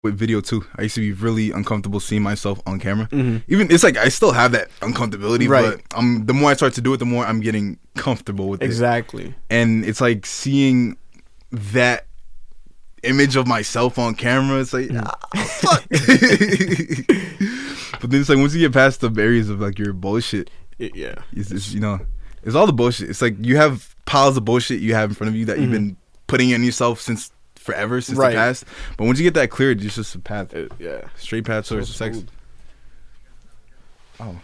with video too. I used to be really uncomfortable seeing myself on camera. Mm-hmm. Even it's like I still have that uncomfortability, Right. but the more I start to do it, the more I'm getting comfortable with it. Exactly. And it's like seeing that image of myself on camera. It's like fuck. But then it's like once you get past the barriers of like your bullshit, Yeah. it's you know, it's all the bullshit. It's like you have piles of bullshit you have in front of you that you've been putting in yourself since forever, since Right. the past. But once you get that cleared, it's just a path, Yeah. straight path towards sex. smooth. Oh,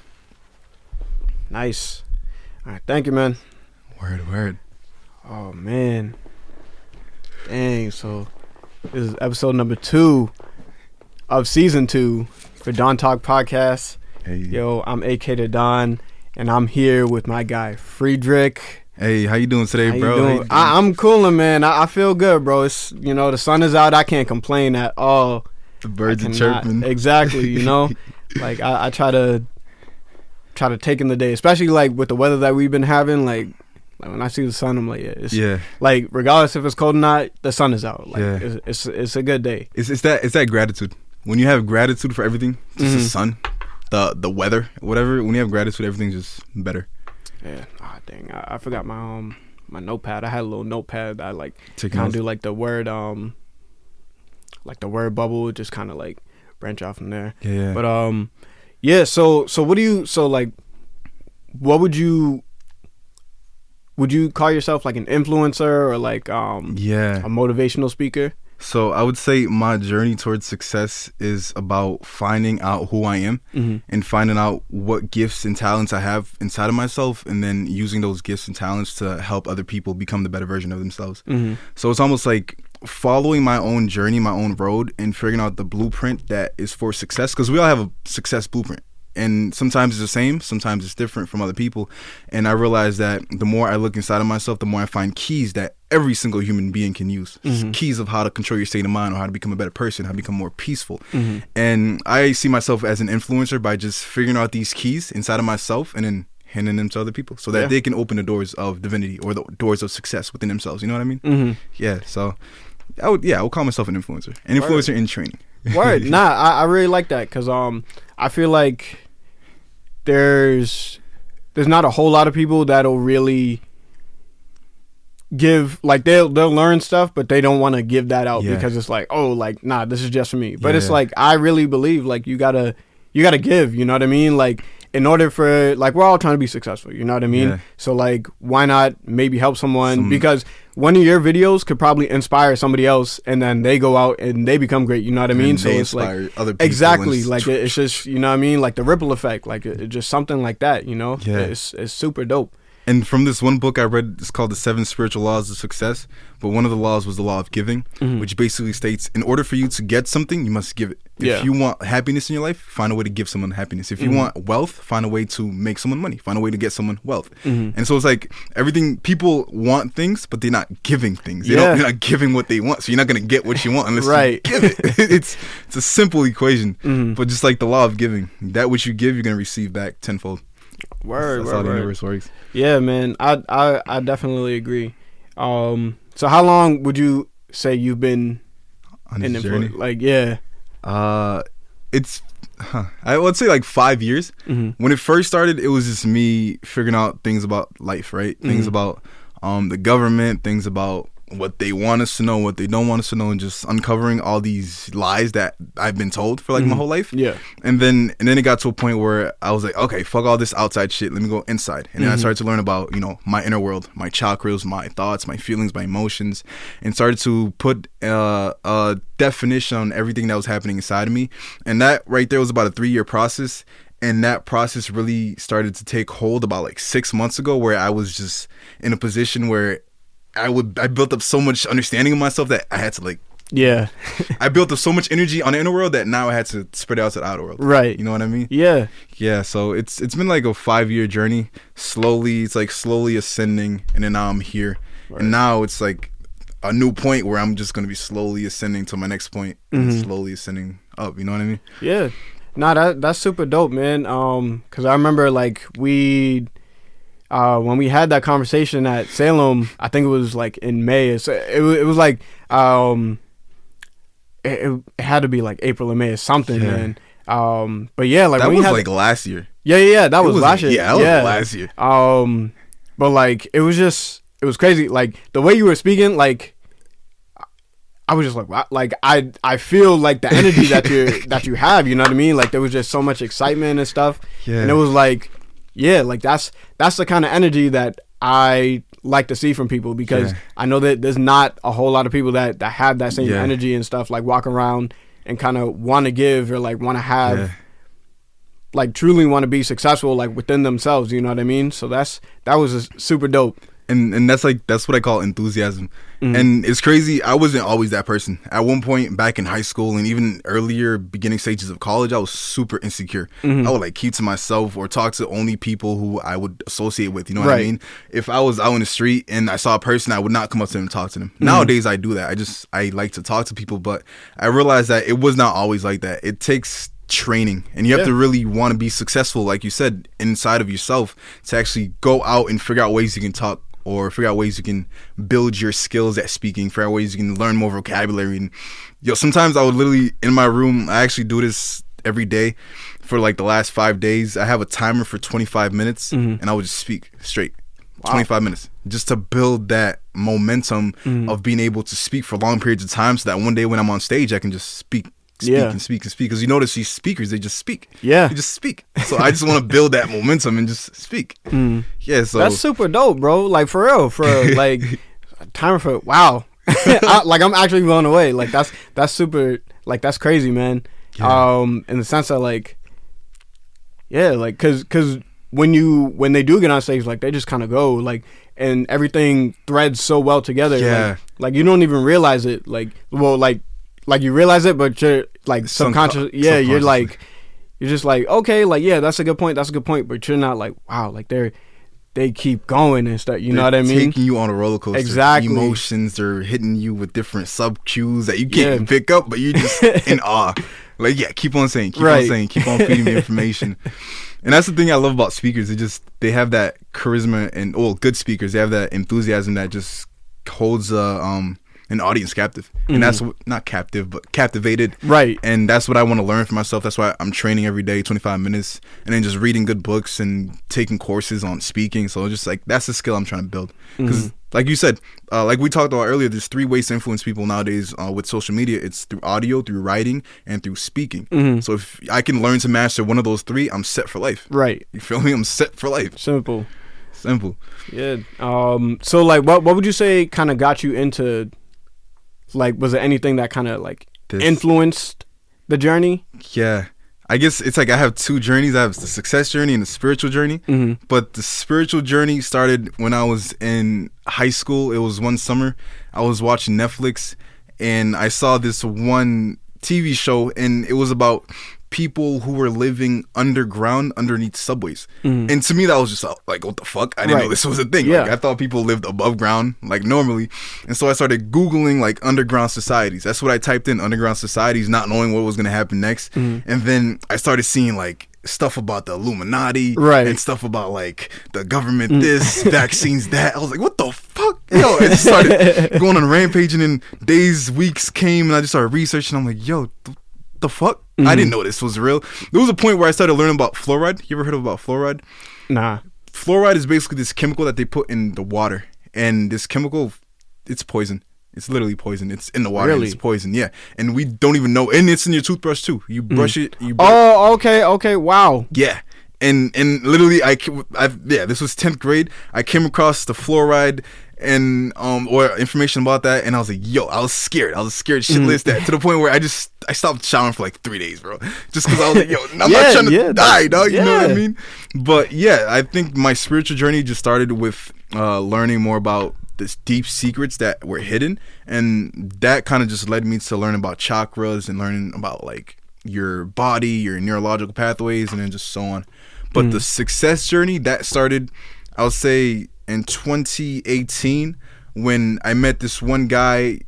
Nice. All right. Thank you, man. word. Oh, man. Dang. So this is episode number 2 of season 2 for Don Talk Podcast. Hey, Yo, I'm AK to Don, and I'm here with my guy Friedrich. hey, how you doing today, How you bro? doing? How you doing? I'm coolin', man. I feel good, bro. It's the sun is out. I can't complain at all. The birds I are cannot- chirping. Exactly. Like I try to take in the day, especially like with the weather that we've been having. Like when I see the sun, I'm like, Yeah, like regardless if it's cold or not, the sun is out. Like Yeah. it's a good day. it's that gratitude. When you have gratitude for everything, just the Mhm. sun, the weather, whatever. When you have gratitude, everything's just better. Yeah. Oh dang, I forgot my notepad. I had a little notepad that I like Taking kind of notes. do like the word bubble, just kind of like branch off from there. Yeah. But yeah. So what do you what would you call yourself, like an influencer or like yeah. a motivational speaker? So I would say my journey towards success is about finding out who I am and finding out what gifts and talents I have inside of myself, and then using those gifts and talents to help other people become the better version of themselves. So it's almost like following my own journey, my own road, and figuring out the blueprint that is for success, because we all have a success blueprint. And sometimes it's the same, sometimes it's different from other people. And I realize that the more I look inside of myself, the more I find keys that every single human being can use. Keys of how to control your state of mind, or how to become a better person, how to become more peaceful. And I see myself as an influencer by just figuring out these keys inside of myself and then handing them to other people so that Yeah. they can open the doors of divinity or the doors of success within themselves. You know what I mean? Yeah, so I would call myself an influencer. An influencer in training. Word. Nah, I really like that, because I feel like there's not a whole lot of people that'll really give, like they'll learn stuff, but they don't want to give that out Yeah. because it's like, oh, like, nah, this is just for me. But it's Yeah. like, I really believe like you gotta give, you know what I mean? Like, in order for, like, we're all trying to be successful, you know what I mean? Yeah. So like, why not maybe help someone? Because one of your videos could probably inspire somebody else, and then they go out and they become great, you know what I mean? And So they it's like, inspire other people. exactly, and like it's just, you know what I mean, like the ripple effect, like it just something like that, you know? Yeah. It's super dope. And from this one book I read, it's called The 7 Spiritual Laws of Success. But one of the laws was the law of giving, which basically states, in order for you to get something, you must give it. Yeah. If you want happiness in your life, find a way to give someone happiness. If you want wealth, find a way to make someone money. Find a way to get someone wealth. And so it's like everything, people want things, but they're not giving things. They're not giving what they want. So you're not going to get what you want unless Right. you give it. It's a simple equation. But just like the law of giving, that which you give, you're going to receive back tenfold. Word, That's how the word. universe works. Yeah, man, I definitely agree. So how long would you say you've been On in this influence? journey. Like, yeah. I would say like 5 years. When it first started, it was just me figuring out things about life, right? Things about the government, things about what they want us to know, what they don't want us to know, and just uncovering all these lies that I've been told for like my whole life. Yeah. And then it got to a point where I was like, okay, fuck all this outside shit. Let me go inside. And then I started to learn about, my inner world, my chakras, my thoughts, my feelings, my emotions, and started to put a definition on everything that was happening inside of me. And that right there was about a 3-year process. And that process really started to take hold about like 6 months ago, where I was just in a position where I built up so much understanding of myself that I had to like, Yeah. I built up so much energy on the inner world that now I had to spread it out to the outer world. Right. You know what I mean? Yeah. Yeah. So it's been like a 5-year journey. Slowly ascending, and then now I'm here. Right. And now it's like a new point where I'm just gonna be slowly ascending to my next point, and slowly ascending up. You know what I mean? Yeah. Nah, that's super dope, man. 'Cause I remember like when we had that conversation at Salem, I think it was like in May. It was like it had to be like April or May or something, man. But yeah, like that when was we had, like last year. Yeah, that was last year. Yeah, that was last year. But like it was crazy. Like the way you were speaking, like I was just like, wow. Like I feel like the energy that you have. You know what I mean? Like there was just so much excitement and stuff. Yeah. And it was like, yeah, like that's the kind of energy that I like to see from people, because I know that there's not a whole lot of people that have that same energy and stuff, like walk around and kind of want to give, or like want to have, like truly want to be successful, like within themselves. You know what I mean? So that was just super dope. And that's what I call enthusiasm. And it's crazy, I wasn't always that person. At one point back in high school and even earlier beginning stages of college, I was super insecure. I would like keep to myself or talk to only people who I would associate with, you know what I mean? If I was out in the street and I saw a person, I would not come up to them and talk to them. Nowadays I do that. I like to talk to people, but I realized that it was not always like that. It takes training, and you have to really want to be successful, like you said, inside of yourself, to actually go out and figure out ways you can talk, or figure out ways you can build your skills at speaking, figure out ways you can learn more vocabulary. And sometimes I would literally, in my room, I actually do this every day for like the last 5 days. I have a timer for 25 minutes and I would just speak straight. 25 minutes, just to build that momentum of being able to speak for long periods of time, so that one day when I'm on stage, I can just speak and speak. Because you notice these speakers, they just speak. They just speak. So I just want to build that momentum and just speak. Yeah, so that's super dope, bro. Like for real, like timer for I'm actually blown away. Like that's super. Like that's crazy, man. In the sense that like, like because when they do get on stage, like they just kind of go like, and everything threads so well together. Like you don't even realize it. Like you realize it, but you're like subconscious. You're just like, okay, like that's a good point. But you're not like, wow, like they keep going and stuff. You know what I mean? Taking you on a roller coaster. Exactly. Emotions are hitting you with different sub cues that you can't pick up, but you're just in awe. Like keep on saying, keep on feeding me information. And that's the thing I love about speakers. They have that charisma, and good speakers, they have that enthusiasm that just holds an audience captive. And that's not captive, but captivated. Right. And that's what I want to learn for myself. That's why I'm training every day, 25 minutes, and then just reading good books and taking courses on speaking. So just like, that's the skill I'm trying to build. Because like you said, like we talked about earlier, there's 3 ways to influence people nowadays with social media. It's through audio, through writing, and through speaking. So if I can learn to master one of those 3, I'm set for life. Right. You feel me? I'm set for life. Simple. Yeah. So like, what would you say kind of got you into, like, was there anything that kind of like influenced the journey? Yeah. I guess it's like I have 2 journeys. I have the success journey and the spiritual journey. But the spiritual journey started when I was in high school. It was one summer. I was watching Netflix and I saw this one TV show, and it was about people who were living underground underneath subways. And to me that was just like, what the fuck? I didn't know this was a thing. Like I thought people lived above ground like normally. And so I started Googling like underground societies. That's what I typed in, underground societies, not knowing what was going to happen next. And then I started seeing like stuff about the Illuminati and stuff about like the government this, vaccines that. I was like, what the fuck? I just started going on a rampage, and then days, weeks came, and I just started researching. I'm like, yo, the fuck? I didn't know this was real. There was a point where I started learning about fluoride. You ever heard about fluoride? Nah. Fluoride is basically this chemical that they put in the water, and this chemical, it's poison. It's literally poison. It's in the water. Really? It's poison. Yeah, and we don't even know. And it's in your toothbrush too. You brush it. Okay. Wow. Yeah. And literally, this was 10th grade. I came across the fluoride and or information about that, and I was like, yo, I was scared shitless, that to the point where I stopped showering for like 3 days, bro, just because I was like, yo, I'm not trying to die, dog. You know what I mean? But yeah, I think my spiritual journey just started with learning more about this deep secrets that were hidden, and that kind of just led me to learn about chakras and learning about like your body, your neurological pathways, and then just so on. But the success journey, that started, I'll say, in 2018, when I met this one guy.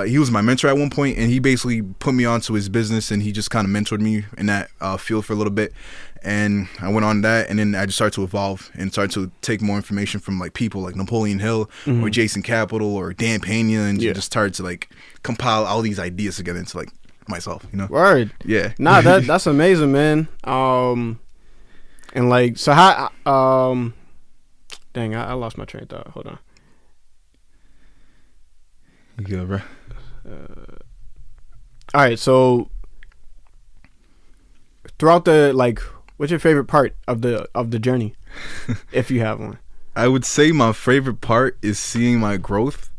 He was my mentor at one point, and he basically put me onto his business, and he just kind of mentored me in that field for a little bit. And I went on that, and then I just started to evolve and started to take more information from like people like Napoleon Hill or Jason Capital or Dan Pena, and just started to like compile all these ideas together into like myself, you know. Word. Yeah. Nah, that's amazing, man. And like, so how? Dang, I lost my train of thought. Hold on. You good, bro? All right, so throughout the like, what's your favorite part of the journey, if you have one? I would say my favorite part is seeing my growth,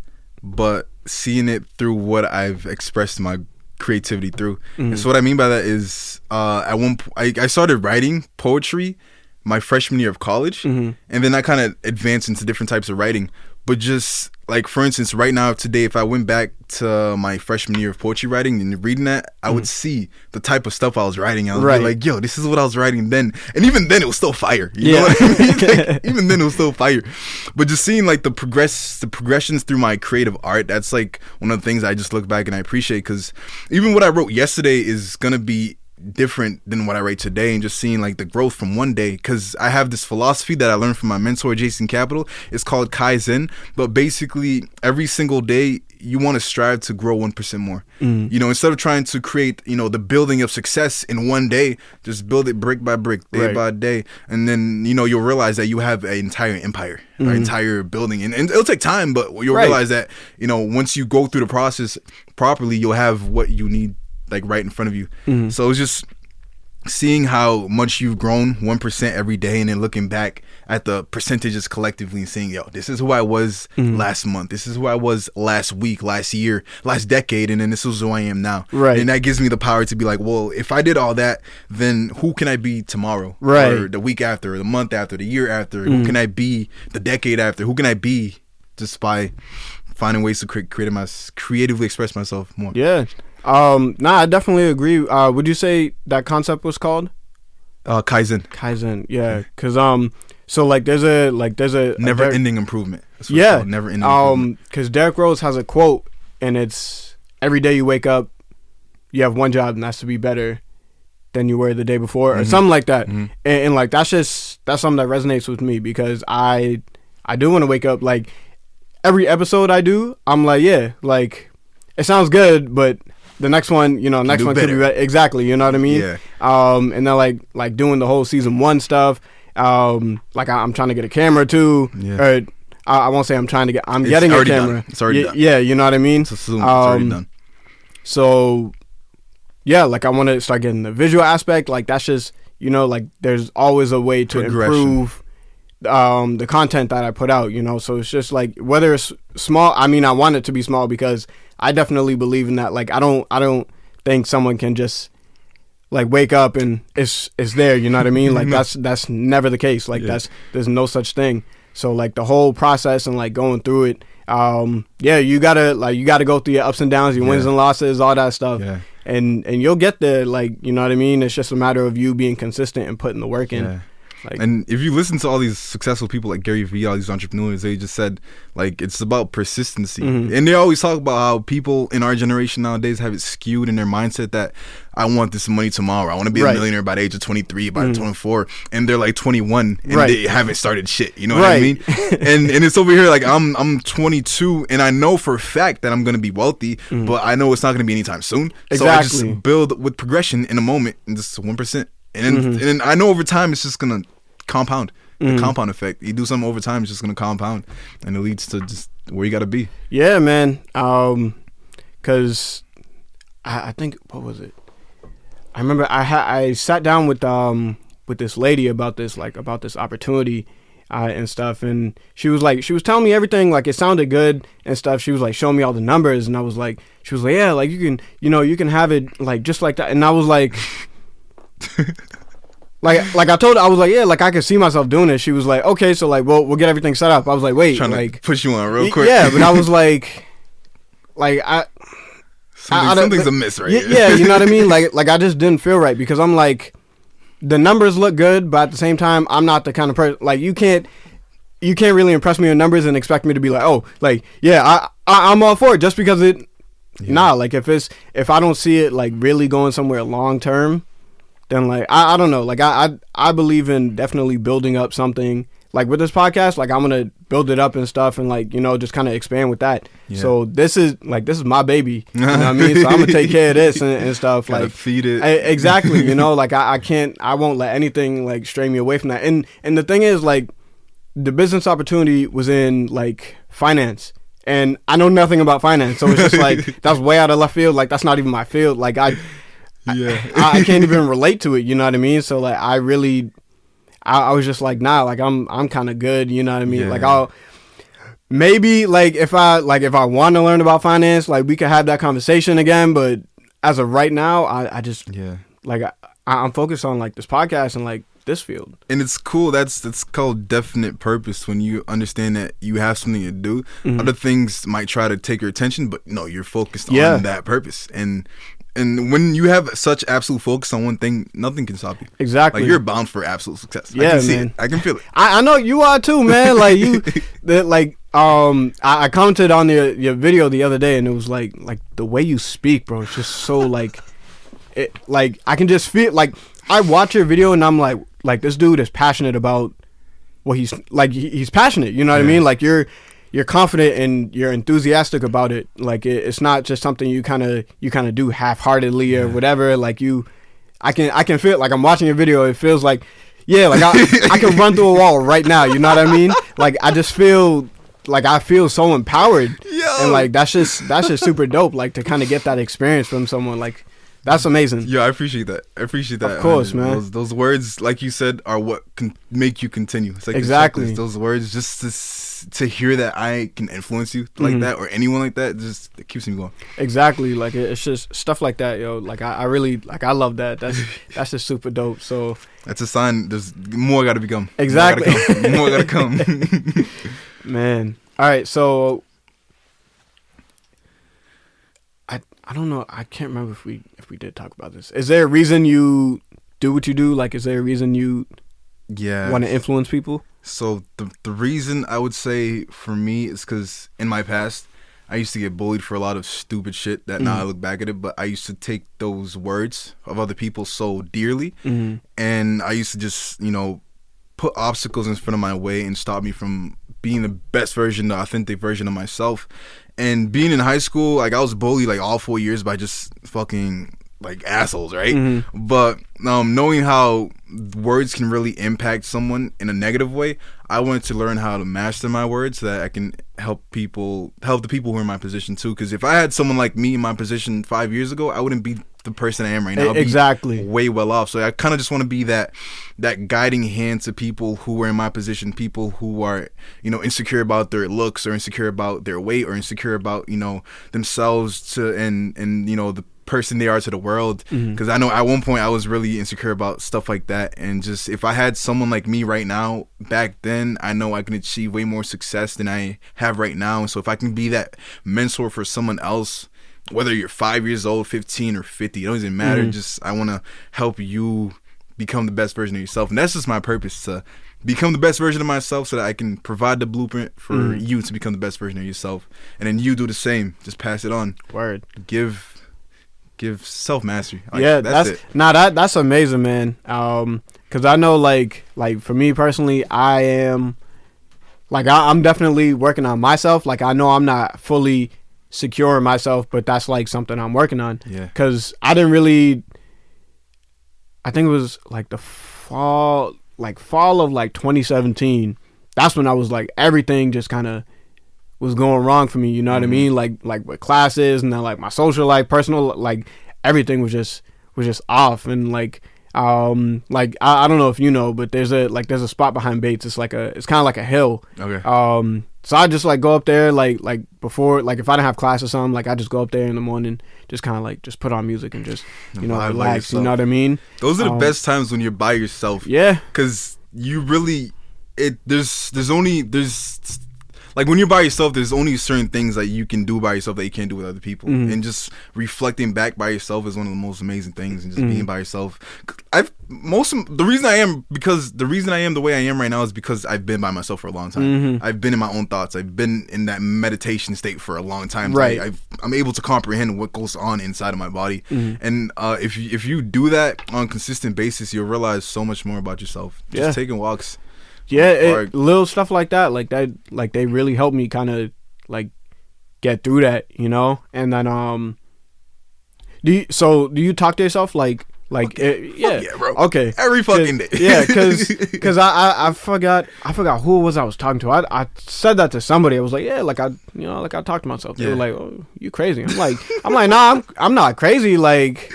but seeing it through what I've expressed my creativity through. And so what I mean by that is at one I started writing poetry my freshman year of college, and then I kind of advanced into different types of writing. But just like, for instance, right now today, if I went back to my freshman year of poetry writing and reading that, I would see the type of stuff I was writing. I would be like, yo, this is what I was writing then. And even then it was still fire. You know what I mean? Like, even then it was still fire. But just seeing like the progressions through my creative art, that's like one of the things I just look back and I appreciate, because even what I wrote yesterday is going to be different than what I write today, and just seeing like the growth from one day, because I have this philosophy that I learned from my mentor Jason Capital. It's called Kaizen, but basically every single day you want to strive to grow 1% more. You know, instead of trying to create, you know, the building of success in one day, just build it brick by brick, day by day, and then, you know, you'll realize that you have an entire empire, an entire building, and it'll take time, but you'll realize that, you know, once you go through the process properly, you'll have what you need like right in front of you. So it's just seeing how much you've grown 1% every day, and then looking back at the percentages collectively and saying, yo, this is who I was last month, this is who I was last week, last year, last decade, and then this is who I am now. And that gives me the power to be like, well, if I did all that, then who can I be tomorrow, or the week after, or the month after, the year after? Who can I be the decade after? Who can I be, just by finding ways to creatively express myself more. Nah, I definitely agree. Would you say that concept was called Kaizen? Yeah, because so like there's a never ending improvement. Never ending improvement. Because Derrick Rose has a quote, and it's, every day you wake up, you have one job, and that's to be better than you were the day before, or something like that. And like that's something that resonates with me, because I do want to wake up, like every episode I do, I'm like, yeah, like it sounds good, but the next one, you know, could be better. Exactly, you know what I mean? And then like doing the whole season 1 stuff. Like I'm trying to get a camera too. Or I won't say I'm getting a camera. Done. It's already done. Yeah, you know what I mean? It's already done. So yeah, like I want to start getting the visual aspect. Like that's just, you know, like there's always a way to improve the content that I put out, you know. So it's just like, whether it's small, I mean, I want it to be small, because I definitely believe in that. Like I don't think someone can just like wake up and it's there, you know what I mean? Like that's never the case. Like there's no such thing. So like the whole process and like going through it, you gotta go through your ups and downs, your wins and losses, all that stuff. And you'll get there, like, you know what I mean? It's just a matter of you being consistent and putting the work in. Like, and if you listen to all these successful people like Gary Vee, all these entrepreneurs, they just said like it's about persistency. And they always talk about how people in our generation nowadays have it skewed in their mindset that I want this money tomorrow, I want to be a millionaire by the age of 23, by 24, and they're like 21 and they haven't started shit, you know what I mean? and it's over here like I'm 22 and I know for a fact that I'm gonna be wealthy, but I know it's not gonna be anytime soon. So I just build with progression in a moment, and just 1%, and then I know over time it's just gonna compound. The compound effect. You do something over time, it's just gonna compound, and it leads to just where you gotta be. Yeah, man. Cause I think, what was it? I remember I sat down with this lady about this opportunity and stuff, and she was telling me everything, like it sounded good and stuff. She was like showing me all the numbers, and she was like, yeah, like you can have it like just like that, and I was like. Like I told her, I was like, yeah, like I could see myself doing it. She was like, okay, so like we'll get everything set up. I was like, wait, trying like to push you on real quick. Yeah, but I was like something's amiss right here. Yeah, you know what I mean? Like I just didn't feel right, because I'm like, the numbers look good, but at the same time, I'm not the kind of person, like you can't really impress me with numbers and expect me to be like, oh, like yeah, I'm all for it just because it. Nah, like if I don't see it like really going somewhere long term, then like I don't know, like I believe in definitely building up something like with this podcast, like I'm gonna build it up and stuff, and like, you know, just kind of expand with that. Yeah. So this is my baby. You know what I mean? So I'm gonna take care of this and stuff. Gotta like feed it. Exactly. You know, like I won't let anything like stray me away from that. And the thing is, like, the business opportunity was in like finance. And I know nothing about finance, so it's just like that's way out of left field. Like, that's not even my field. Like I can't even relate to it. You know what I mean? So like I was just like, nah. Like I'm kind of good. You know what I mean? Yeah. Like I'll maybe like if I want to learn about finance, like we could have that conversation again. But as of right now, I just like I'm focused on like this podcast and like this field. And it's cool. That's called definite purpose. When you understand that you have something to do, other things might try to take your attention, but no, you're focused on that purpose. And when you have such absolute focus on one thing, nothing can stop you. Exactly. Like, you're bound for absolute success. Yeah, I can see man. it. I can feel it. I know you are too, man. Like you, I commented on your video the other day, and it was like the way you speak, bro. It's just so like, it, like I can just feel like I watch your video and I'm like this dude is passionate about what he's like. He's passionate. You know what I mean? Like you're confident and you're enthusiastic about it. Like it's not just something you kind of do half-heartedly or whatever. Like I can feel, like I'm watching your video. It feels like, yeah, like I can run through a wall right now. You know what I mean? Like I just feel like I feel so empowered. Yo. And like that's just super dope. Like to kind of get that experience from someone, like that's amazing. Yeah, I appreciate that. Of course, man. Those words, like you said, are what can make you continue. It's like exactly those words, just to hear that I can influence you like that or anyone like that, it keeps me going. Exactly. Like it's just stuff like that, yo. Like I really like, I love that. That's just super dope. So that's a sign. There's more got to become. Exactly. More got to come. Man. All right. So I don't know. I can't remember if we did talk about this. Is there a reason you do what you do? Like, is there a reason you want to influence people? So the reason I would say for me is because in my past, I used to get bullied for a lot of stupid shit that now I look back at it, but I used to take those words of other people so dearly. And I used to just, you know, put obstacles in front of my way and stop me from being the best version, the authentic version of myself. And being in high school, like I was bullied like all 4 years by just fucking like assholes, right? But knowing how words can really impact someone in a negative way, I wanted to learn how to master my words so that I can help the people who are in my position too. Because if I had someone like me in my position 5 years ago, I wouldn't be the person I am right now. Exactly. Way well off. So I kind of just want to be that guiding hand to people who are in my position, people who are, you know, insecure about their looks or insecure about their weight or insecure about, you know, themselves and you know, the person they are to the world. Because I know at one point I was really insecure about stuff like that, and just if I had someone like me right now back then, I know I can achieve way more success than I have right now. And so if I can be that mentor for someone else, whether you're 5 years old, 15 or 50, it doesn't matter. Just I want to help you become the best version of yourself, and that's just my purpose, to become the best version of myself so that I can provide the blueprint for you to become the best version of yourself, and then you do the same. Just pass it on. Word. Give self mastery. Like, yeah, that's it. That's amazing, man. Because I know, like for me personally, I am like I'm definitely working on myself. Like I know I'm not fully secure in myself, but that's like something I'm working on. Yeah. Because I think it was like the fall of like 2017. That's when I was like, everything just kind of was going wrong for me, you know what I mean? Like with classes and then like my social life, personal, like everything was just off. And like I don't know if you know, but there's a spot behind Bates. It's kind of like a hill. Okay. So I just like go up there like before, like if I didn't have class or something, like I just go up there in the morning, just kind of like just put on music and just, you know, relax. You know what I mean? Those are the best times when you're by yourself. Yeah. Because you really, like when you're by yourself, there's only certain things that you can do by yourself that you can't do with other people. And just reflecting back by yourself is one of the most amazing things. And just being by yourself. The reason I am the way I am right now is because I've been by myself for a long time. I've been in my own thoughts. I've been in that meditation state for a long time. Right. I'm able to comprehend what goes on inside of my body. And if you do that on a consistent basis, you'll realize so much more about yourself. Just taking walks Yeah, little stuff like that, like they really helped me kind of like get through that, you know. And then do you talk to yourself like yeah, bro. Okay, every fucking day. Yeah, because I forgot who it was I was talking to. I said that to somebody. I was like, yeah, like I talk to myself. They were like, oh, you crazy? I'm like nah, I'm not crazy. Like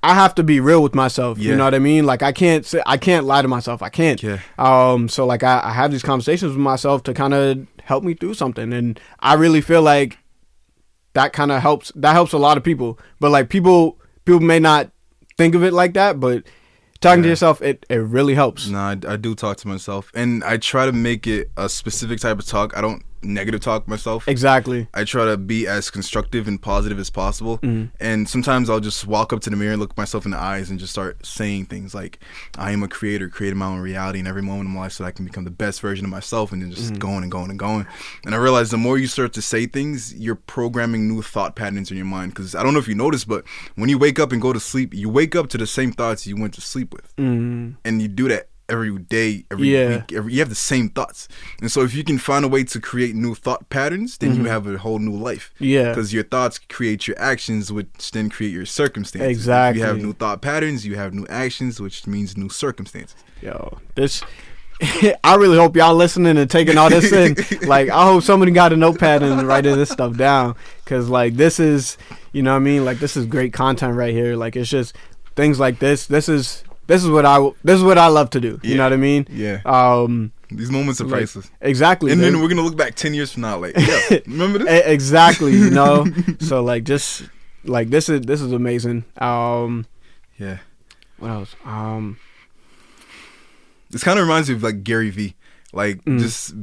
I have to be real with myself. You know what I mean? Like I can't lie to myself. I can't. Yeah. So like I have these conversations with myself to kind of help me through something, and I really feel like that kind of helps. That helps a lot of people. But like people may not think of it like that, but talking to yourself, it really helps. No, I do talk to myself, and I try to make it a specific type of talk. I don't negative talk myself. Exactly. I try to be as constructive and positive as possible. And sometimes I'll just walk up to the mirror and look myself in the eyes and just start saying things like, I am a creator, creating my own reality in every moment of my life so that I can become the best version of myself, and then just going and going and going. And I realize the more you start to say things, you're programming new thought patterns in your mind. Because I don't know if you noticed, but when you wake up and go to sleep, you wake up to the same thoughts you went to sleep with. And you do that every day, every week, you have the same thoughts. And so if you can find a way to create new thought patterns, then you have a whole new life. Yeah. Because your thoughts create your actions, which then create your circumstances. Exactly. If you have new thought patterns, you have new actions, which means new circumstances. Yo, this... I really hope y'all listening and taking all this in. Like, I hope somebody got a notepad and writing this stuff down. Because, like, this is... You know what I mean? Like, this is great content right here. Like, it's just... Things like this. This is what I love to do. You know what I mean? Yeah. These moments are priceless. Exactly. And then we're gonna look back 10 years from now, like, yeah, remember this? Exactly. You know. So like, just like this is amazing. Yeah. What else? This kind of reminds me of like Gary Vee. Like just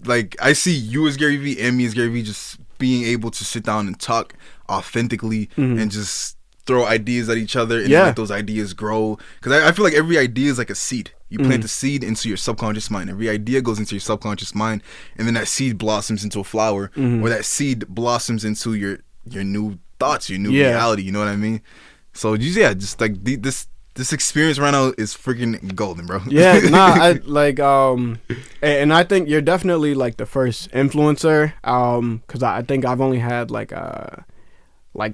like I see you as Gary Vee and me as Gary Vee, just being able to sit down and talk authentically and just throw ideas at each other and let those ideas grow. Because I feel like every idea is like a seed. You plant a seed into your subconscious mind. Every idea goes into your subconscious mind, and then that seed blossoms into a flower, or that seed blossoms into your new thoughts, your new reality. You know what I mean? So just like this experience right now is freaking golden, bro. Yeah, I like and I think you're definitely like the first influencer. Because I think I've only had like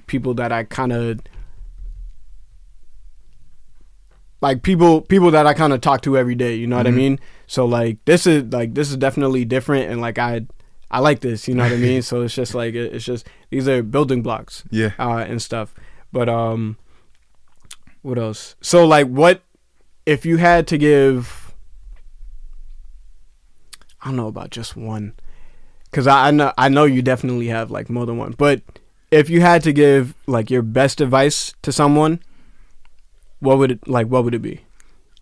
people that I kind of. Like people that I kind of talk to every day, you know what I mean? So like this is definitely different, and like I like this, you know what I mean? So it's just like these are building blocks, and stuff. But what else? So like, what if you had to give? I don't know about just one, because I know you definitely have like more than one. But if you had to give like your best advice to someone, what would it be?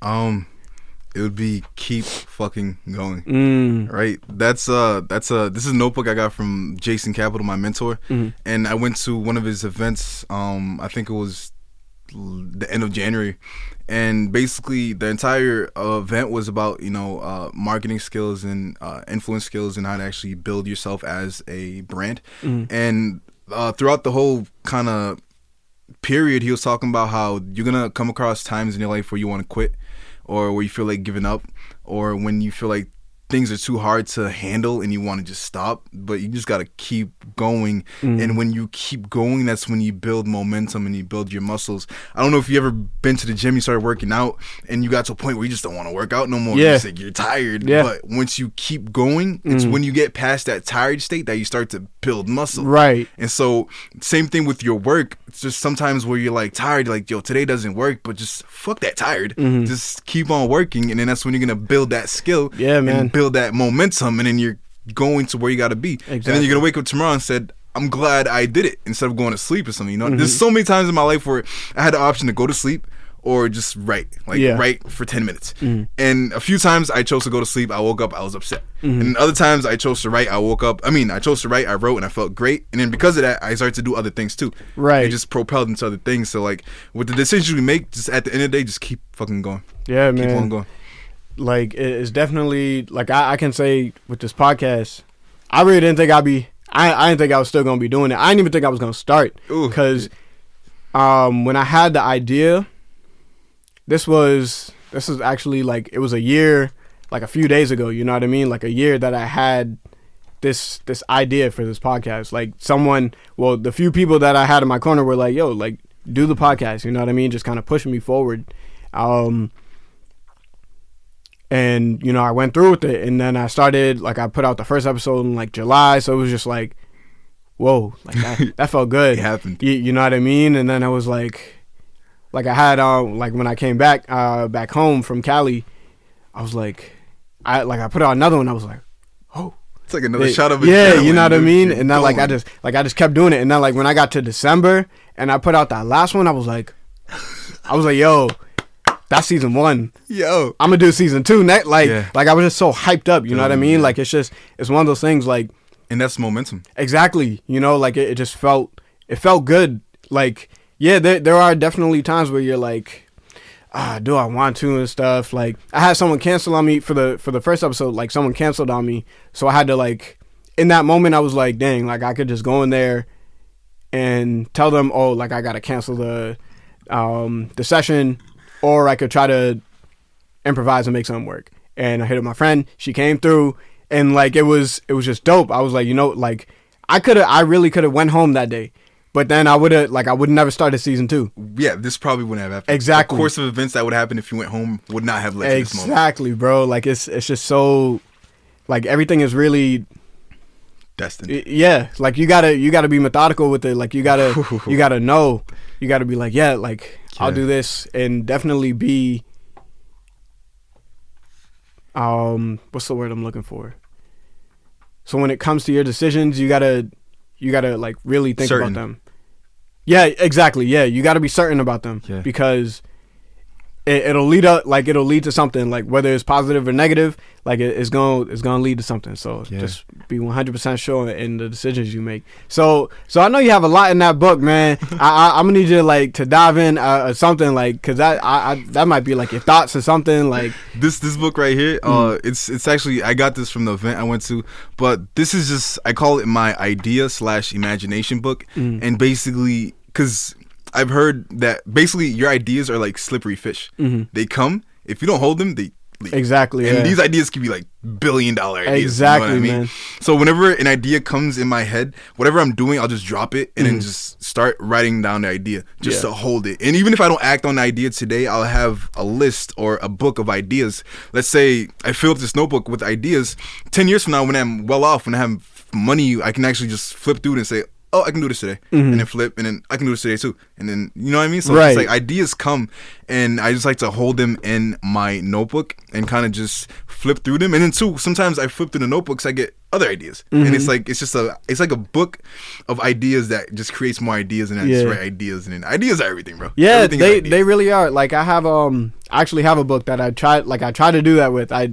It would be keep fucking going. Right? This is a notebook I got from Jason Capital, my mentor, and I went to one of his events. I think it was the end of January, and basically the entire event was about marketing skills and influence skills and how to actually build yourself as a brand. And throughout the whole kind of period, he was talking about how you're gonna come across times in your life where you want to quit, or where you feel like giving up, or when you feel like things are too hard to handle and you want to just stop, but you just got to keep going. And when you keep going, that's when you build momentum and you build your muscles. I don't know if you ever been to the gym, you started working out and you got to a point where you just don't want to work out no more. You're tired. But once you keep going, it's when you get past that tired state that you start to build muscle. Right. And so same thing with your work. It's just sometimes where you're like tired, you're like, yo, today doesn't work, but just fuck that tired. Just keep on working, and then that's when you're gonna build that skill. Yeah, man. And build that momentum, and then you're going to where you got to be. Exactly. And then you're gonna wake up tomorrow and said, I'm glad I did it, instead of going to sleep or something. There's so many times in my life where I had the option to go to sleep or just write for 10 minutes. And a few times I chose to go to sleep. I woke up, I was upset. And other times I chose to write. I chose to write, I wrote, and I felt great. And then because of that, I started to do other things too. Right. It just propelled into other things. So like with the decisions we make, just at the end of the day, just keep fucking going. Yeah, man. Keep on going. Like, it's definitely, like, I can say with this podcast, I really didn't think I didn't think I was still going to be doing it. I didn't even think I was going to start. Because when I had the idea, this was this is actually like, it was a year, like a few days ago, you know what I mean? Like a year that I had this idea for this podcast. Like the few people that I had in my corner were like, yo, like, do the podcast, you know what I mean? Just kind of pushing me forward. And, you know, I went through with it, and then I started, like, I put out the first episode in, like, July, so it was just like, whoa, like, that felt good. It happened. You know what I mean? And then I was like I had, like, when I came back home from Cali, I was like, I put out another one, I was like, oh. It's like another shot of adrenaline. Yeah, you know what I mean? And then, like, I just kept doing it, and then, like, when I got to December, and I put out that last one, I was like, yo, that's season 1. Yo, I'm gonna do season 2 next. Like I was just so hyped up. You know what I mean? Like it's one of those things. Like, and that's momentum. Exactly. You know, like it just felt good. Like, yeah, there are definitely times where you're like, do I want to and stuff. Like I had someone cancel on me for the first episode. Like someone canceled on me, so I had to, like, in that moment I was like, dang, like I could just go in there and tell them, oh, like I gotta cancel the session. Or I could try to improvise and make something work. And I hit up my friend. She came through, and like it was just dope. I was like, you know, like I really could have went home that day, but then I would never started season 2. Yeah, this probably wouldn't have happened. Exactly. The course of events that would happen if you went home would not have led to this moment. Exactly, bro. Like it's just so, like everything is really destined. Yeah, like you gotta be methodical with it. Like you gotta know. You gotta be like, yeah, like. I'll do this, and definitely be what's the word I'm looking for? So when it comes to your decisions, you gotta like really think about them. Yeah, exactly. Yeah, you gotta be certain about them because it'll lead to something, like whether it's positive or negative, like it's gonna lead to something. So just be 100% sure in the decisions you make. So I know you have a lot in that book, man. I'm gonna need you to dive in or something, like, cause that might be like your thoughts or something, like this book right here. It's actually, I got this from the event I went to, but this is just, I call it my idea/imagination book, and basically, cause I've heard that basically your ideas are like slippery fish. They come, if you don't hold them, they leave. Exactly. And these ideas can be like $1 billion ideas. Exactly, you know what I mean? Man. So whenever an idea comes in my head, whatever I'm doing, I'll just drop it and then just start writing down the idea just to hold it. And even if I don't act on the idea today, I'll have a list or a book of ideas. Let's say I fill up this notebook with ideas. 10 years from now, when I'm well off, when I have money, I can actually just flip through it and say, oh, I can do this today, and then flip, and then I can do this today too, and then, you know what I mean? So it's like ideas come, and I just like to hold them in my notebook and kind of just flip through them, and then too, sometimes I flip through the notebooks, I get other ideas, and it's like a book of ideas that just creates more ideas, and I just write ideas, and then ideas are everything, bro. Yeah, everything they really are. Like I actually have a book that I try to do that with. I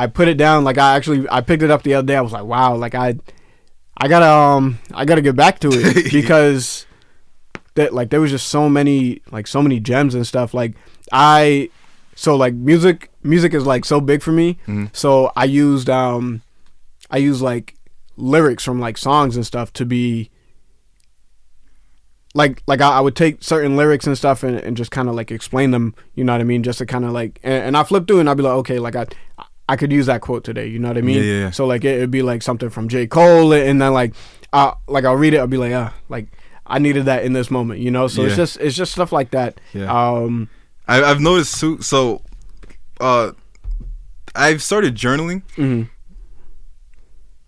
put it down, like I picked it up the other day. I was like, wow, like I gotta get back to it because there was just so many gems and stuff. Like music is like so big for me. So I used like lyrics from like songs and stuff to be like I would take certain lyrics and stuff and just kind of like explain them, you know what I mean, just to kind of like, and I flip through and I'd be like, okay, like I could use that quote today, you know what I mean? Yeah. So like it'd be like something from J. Cole, and then like I'll read it, I'll be like, like I needed that in this moment, you know? So it's just stuff like that. Yeah. I've noticed too, so I've started journaling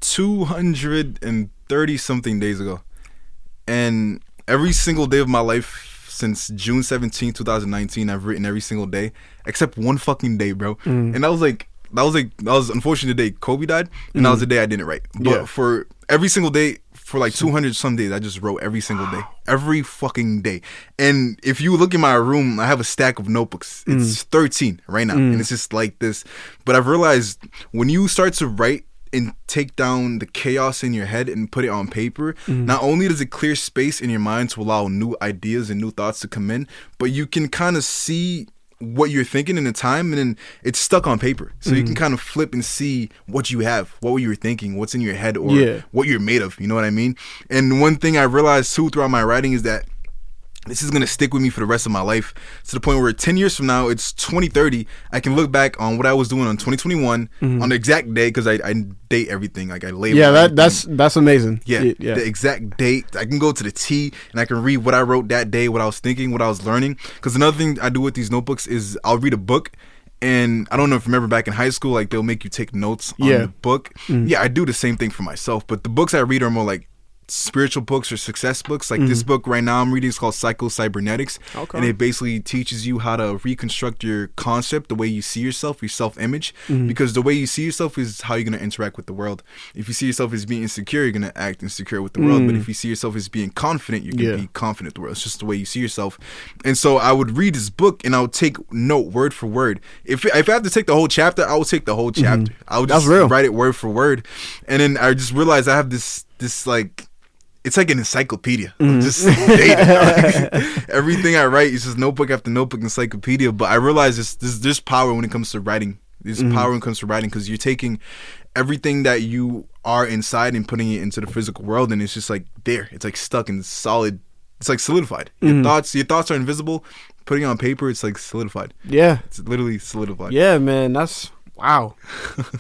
230 something days ago, and every single day of my life since June 17, 2019, I've written every single day except one fucking day, bro. And that was unfortunate the day Kobe died, and that was the day I didn't write. But for every single day, for like 200 some days, I just wrote every single day, every fucking day. And if you look in my room, I have a stack of notebooks. It's 13 right now, and it's just like this. But I've realized when you start to write and take down the chaos in your head and put it on paper, not only does it clear space in your mind to allow new ideas and new thoughts to come in, but you can kind of see what you're thinking in the time, and then it's stuck on paper, so you can kind of flip and see what you have, what you were thinking, what's in your head, or what you're made of, you know what I mean? And one thing I realized too throughout my writing is that this is going to stick with me for the rest of my life, to the point where 10 years from now, it's 2030, I can look back on what I was doing on 2021 on the exact day, because I date everything. Like I label that's amazing. The exact date. I can go to the T and I can read what I wrote that day, what I was thinking, what I was learning. Because another thing I do with these notebooks is I'll read a book, and I don't know if you remember back in high school, like they'll make you take notes on the book. Yeah, I do the same thing for myself, but the books I read are more like spiritual books or success books. Like this book right now I'm reading is called Psycho-Cybernetics, and it basically teaches you how to reconstruct your concept, the way you see yourself, your self-image, because the way you see yourself is how you're going to interact with the world. If you see yourself as being insecure, you're going to act insecure with the world, but if you see yourself as being confident, you're going to be confident with the world. It's just the way you see yourself. And so I would read this book and I would take note word for word. If I have to take the whole chapter, I would take the whole chapter. I would just write it word for word, and then I just realized I have this like, it's like an encyclopedia. Just data. Everything I write is just notebook after notebook, encyclopedia. But I realize there's power when it comes to writing. There's power when it comes to writing, because you're taking everything that you are inside and putting it into the physical world, and it's just like there. It's like stuck and solid. It's like solidified. Your thoughts are invisible. Putting it on paper, it's like solidified. Yeah, it's literally solidified. Yeah, man, that's wow.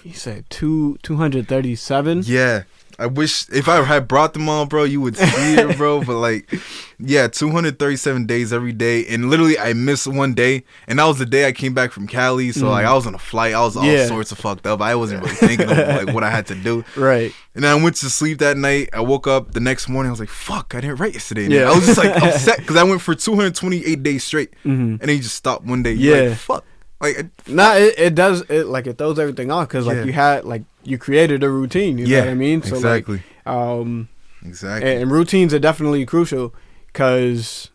You said 237. Yeah. I wish if I had brought them all, bro, you would see it, bro. But like, yeah, 237 days every day, and literally I missed one day, and that was the day I came back from Cali. So like, I was on a flight, I was all sorts of fucked up. I wasn't really thinking of like what I had to do. Right. And then I went to sleep that night. I woke up the next morning. I was like, "Fuck, I didn't write yesterday." Yeah. I was just like upset because I went for 228 days straight, and then you just stopped one day. You're like, fuck. Like, it throws everything off, because like you created a routine, you know what I mean? So exactly. Exactly. And routines are definitely crucial, because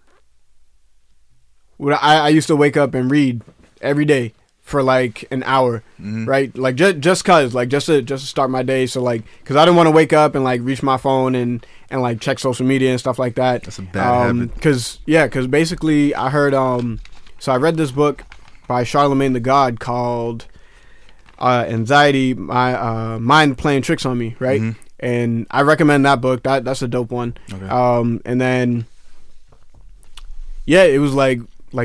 I used to wake up and read every day for like an hour, right? Like just to start my day. So like, because I didn't want to wake up and like reach my phone and like check social media and stuff like that. That's a bad habit. Because basically I heard so I read this book by Charlemagne the God called Anxiety, My Mind Playing Tricks on Me, right? And I recommend that book. That's a dope one. Okay. And then it was like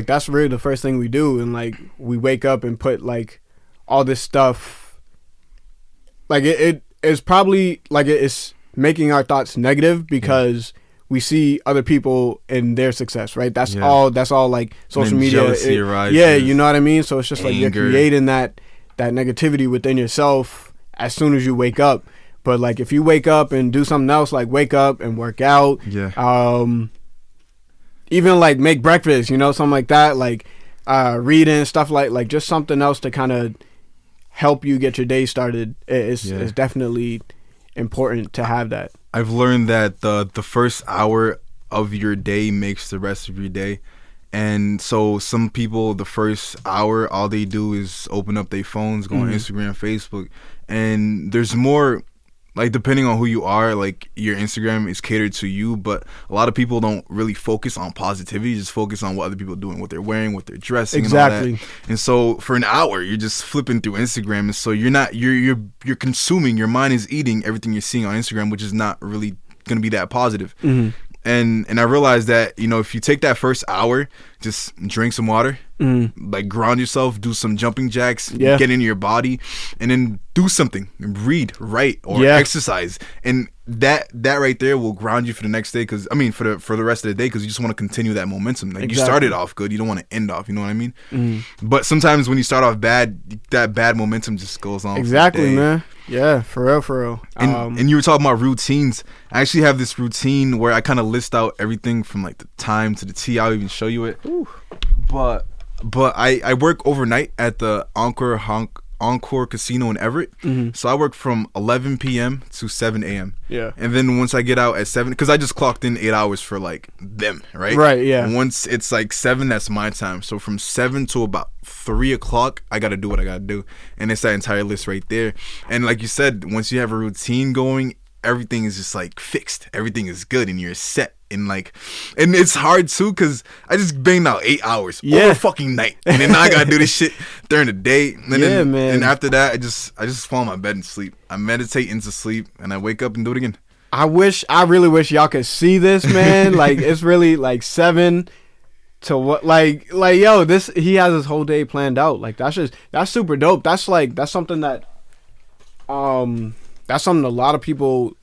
that's really the first thing we do, and like we wake up and put like all this stuff, like it is probably like it's making our thoughts negative, because we see other people and their success, right? That's all like social media. Jealousy arises, you know what I mean? So it's just anger. Like you're creating that negativity within yourself as soon as you wake up. But like if you wake up and do something else, like wake up and work out, even like make breakfast, something like that, like reading, stuff like just something else to kind of help you get your day started. It's definitely important to have that. I've learned that the first hour of your day makes the rest of your day. And so some people, the first hour, all they do is open up their phones, go on Instagram, Facebook. And there's more, like, depending on who you are, like, your Instagram is catered to you. But a lot of people don't really focus on positivity, just focus on what other people are doing, what they're wearing, what they're dressing, and all that. And so for an hour, you're just flipping through Instagram. And so you're consuming, your mind is eating everything you're seeing on Instagram, which is not really going to be that positive. And I realized that, if you take that first hour, just drink some water, like ground yourself, do some jumping jacks, get into your body, and then do something, read, write, or exercise. And that right there will ground you for the next day, for the rest of the day, because you just want to continue that momentum. Like you started off good, you don't want to end off, you know what I mean? But sometimes when you start off bad, that bad momentum just goes on. Exactly, man. Yeah, for real. And you were talking about routines. I actually have this routine where I kind of list out everything from like the time to the T. I'll even show you it. Ooh. But I work overnight at the Encore Casino in Everett. So I work from 11 p.m. to 7 a.m. Yeah. And then once I get out at 7, because I just clocked in 8 hours for like them, right? Right, yeah. And once it's like 7, that's my time. So from 7 to about 3 o'clock, I got to do what I got to do. And it's that entire list right there. And like you said, once you have a routine going, everything is just like fixed. Everything is good and you're set. And it's hard too, because I just banged out 8 hours over fucking night, and then I gotta do this shit during the day. And then, man. And after that, I just fall in my bed and sleep. I meditate into sleep, and I wake up and do it again. I really wish y'all could see this, man. Like, it's really like 7 to what, like yo, this, he has his whole day planned out. Like, that's super dope. That's something that that's something a lot of people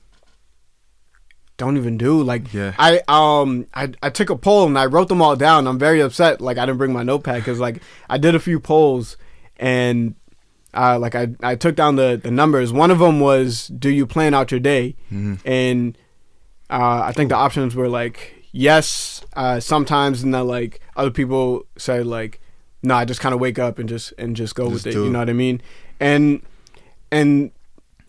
don't even do. Like, yeah. I took a poll and I wrote them all down. I'm very upset. Like, I didn't bring my notepad because like I did a few polls and like I took down the numbers. One of them was, do you plan out your day? And I think the options were like yes, sometimes, and then like other people said like no, I just kind of wake up and just go with it. You know what I mean? And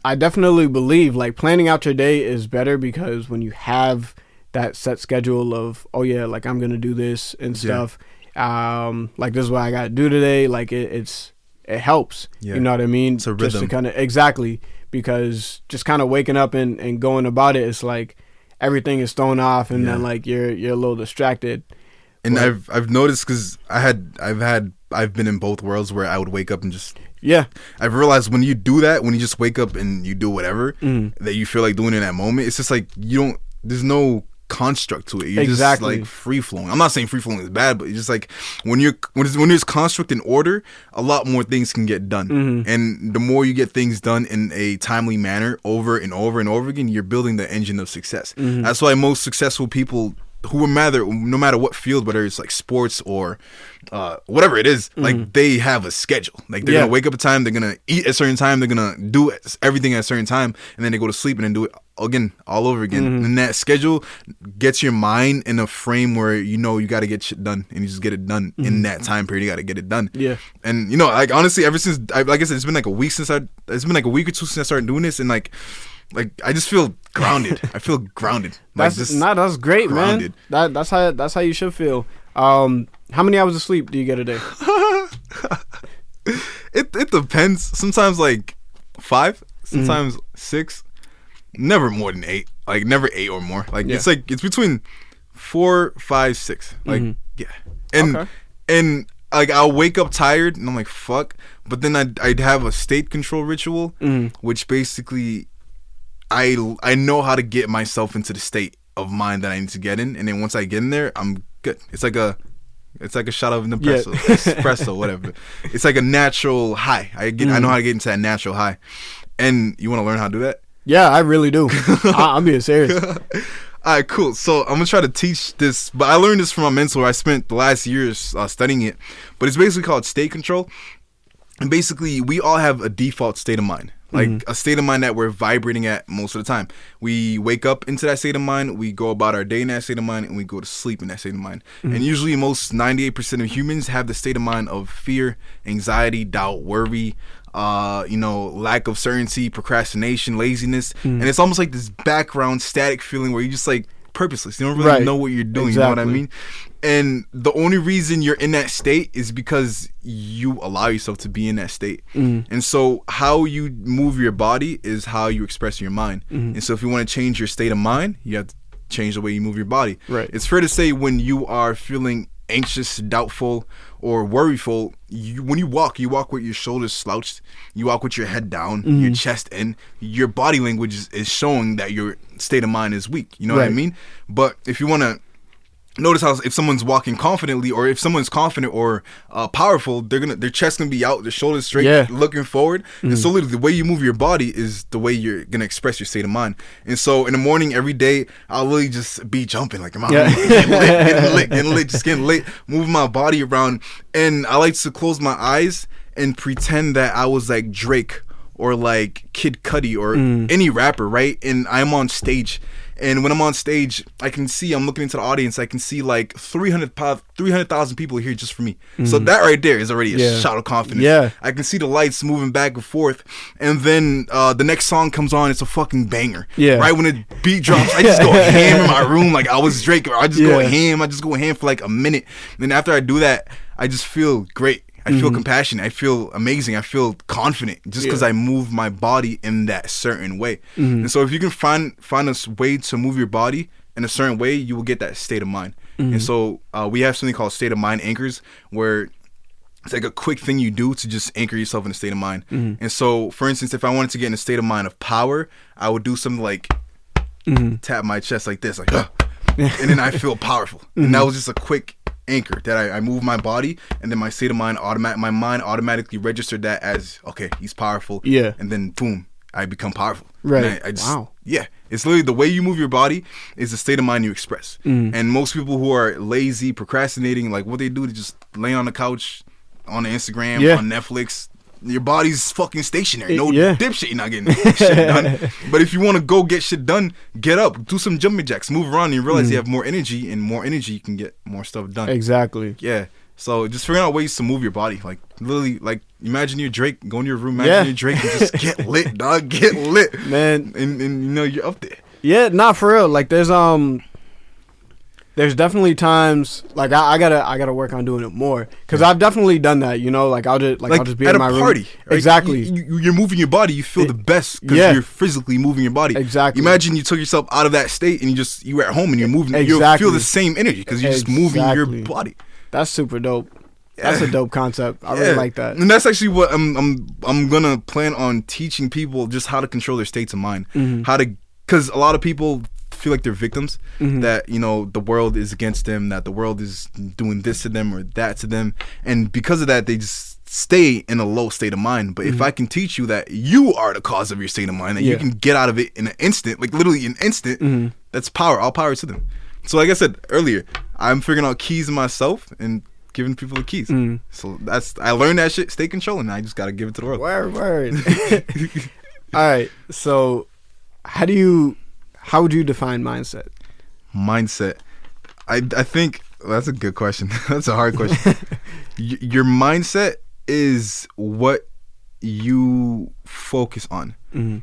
I definitely believe like planning out your day is better because when you have that set schedule of, oh yeah, like I'm gonna do this and stuff, like this is what I gotta do today, like it helps. You know what I mean? It's a rhythm. Just to kind of, exactly, because just kind of waking up and going about it, it's like everything is thrown off and then like you're a little distracted. And I've noticed because I've been in both worlds where I would wake up and just I've realized when you do that, when you just wake up and you do whatever that you feel like doing in that moment, it's just like there's no construct to it. You're just like free flowing. I'm not saying free flowing is bad, but it's just like when there's construct and order, a lot more things can get done. And the more you get things done in a timely manner over and over and over again, you're building the engine of success. That's why most successful people who no matter what field, whether it's like sports or whatever it is, like they have a schedule. Like they're gonna wake up at a time, they're gonna eat at a certain time, they're gonna do everything at a certain time, and then they go to sleep and then do it again all over again. And that schedule gets your mind in a frame where you got to get shit done, and you just get it done in that time period. You got to get it done. And like honestly, ever since like I said, it's been like a week or two since I started doing this, and like I just feel grounded. I feel grounded. That's great, grounded, man. That's how you should feel. How many hours of sleep do you get a day? It depends. Sometimes like 5, sometimes 6. Never more than 8. Like never 8 or more. Like it's between 4, 5, 6. Like and like I'll wake up tired and I'm like fuck. But then I'd have a state control ritual, which basically I know how to get myself into the state of mind that I need to get in, and then once I get in there, I'm good. It's like a shot of espresso, whatever. It's like a natural high. I know how to get into that natural high. And you want to learn how to do that? Yeah, I really do. I'm being serious. All right, cool. So I'm gonna try to teach this, but I learned this from my mentor. I spent the last years studying it, but it's basically called state control. And basically, we all have a default state of mind, like a state of mind that we're vibrating at most of the time. We wake up into that state of mind, we go about our day in that state of mind, and we go to sleep in that state of mind. And usually, most 98% of humans have the state of mind of fear, anxiety, doubt, worry, lack of certainty, procrastination, laziness, and it's almost like this background static feeling where you just like purposeless. You don't really know what you're doing. You know what I mean? And the only reason you're in that state is because you allow yourself to be in that state. And so how you move your body is how you express your mind. And so if you want to change your state of mind, you have to change the way you move your body. It's fair to say when you are feeling anxious, doubtful, or worryful, when you walk with your shoulders slouched, you walk with your head down, your chest in, your body language is showing that your state of mind is weak. You know what I mean? But if you want to notice how if someone's walking confidently, or if someone's confident or powerful, their chest gonna be out, their shoulders straight, looking forward. And so literally the way you move your body is the way you're gonna express your state of mind. And so in the morning every day, I'll really just be jumping, like I'm out getting lit, just getting lit, moving my body around. And I like to close my eyes and pretend that I was like Drake or like Kid Cudi or any rapper, right? And I'm on stage. And when I'm on stage, I'm looking into the audience, I can see like 300,000 people here just for me. So that right there is already a shot of confidence. I can see the lights moving back and forth. And then the next song comes on, it's a fucking banger. Right when the beat drops, I just go ham in my room like I was Drake. Or I just go ham for like a minute. And then after I do that, I just feel great. I feel compassionate. I feel amazing. I feel confident just because I move my body in that certain way. And so if you can find a way to move your body in a certain way, you will get that state of mind. And so we have something called state of mind anchors, where it's like a quick thing you do to just anchor yourself in a state of mind. And so, for instance, if I wanted to get in a state of mind of power, I would do something like tap my chest like this, like, and then I feel powerful. And that was just a quick anchor that I move my body, and then my state of mind my mind automatically registered that as, okay, he's powerful. Yeah. And then boom, I become powerful. Right. And I just, wow. Yeah. It's literally the way you move your body is the state of mind you express. And most people who are lazy, procrastinating, like what they do, they just lay on the couch, on the Instagram, on Netflix. Your body's fucking stationary. No dipshit, you're not getting shit done. But if you want to go get shit done, get up, do some jumping jacks, move around, and you realize you have more energy, and more energy you can get more stuff done. Exactly. Yeah. So just figuring out ways to move your body. Like literally, like imagine you're Drake, go into your room, imagine you're Drake, and just get lit, dog. Get lit. Man. And you know, you're up there. Yeah, not for real. Like there's definitely times like I gotta work on doing it more, because I've definitely done that, you know, like I'll just be at in my a party, room. right? Exactly. You're moving your body, you feel the best because you're physically moving your body. Exactly. Imagine you took yourself out of that state and you're at home and you're moving. You'll feel the same energy because you're just moving your body. That's super dope. That's a dope concept. I really like that. And that's actually what I'm gonna plan on teaching people, just how to control their states of mind. Because a lot of people feel like they're victims, that, you know, the world is against them, that the world is doing this to them or that to them, and because of that they just stay in a low state of mind. But if I can teach you that you are the cause of your state of mind, that you can get out of it in an instant, like literally an instant, that's power. All power to them. So like I said earlier, I'm figuring out keys in myself and giving people the keys. So I learned that shit. Stay controlling. I just gotta give it to the world. Word. All right. So how would you define mindset? Mindset. I think that's a good question. That's a hard question. Your mindset is what you focus on.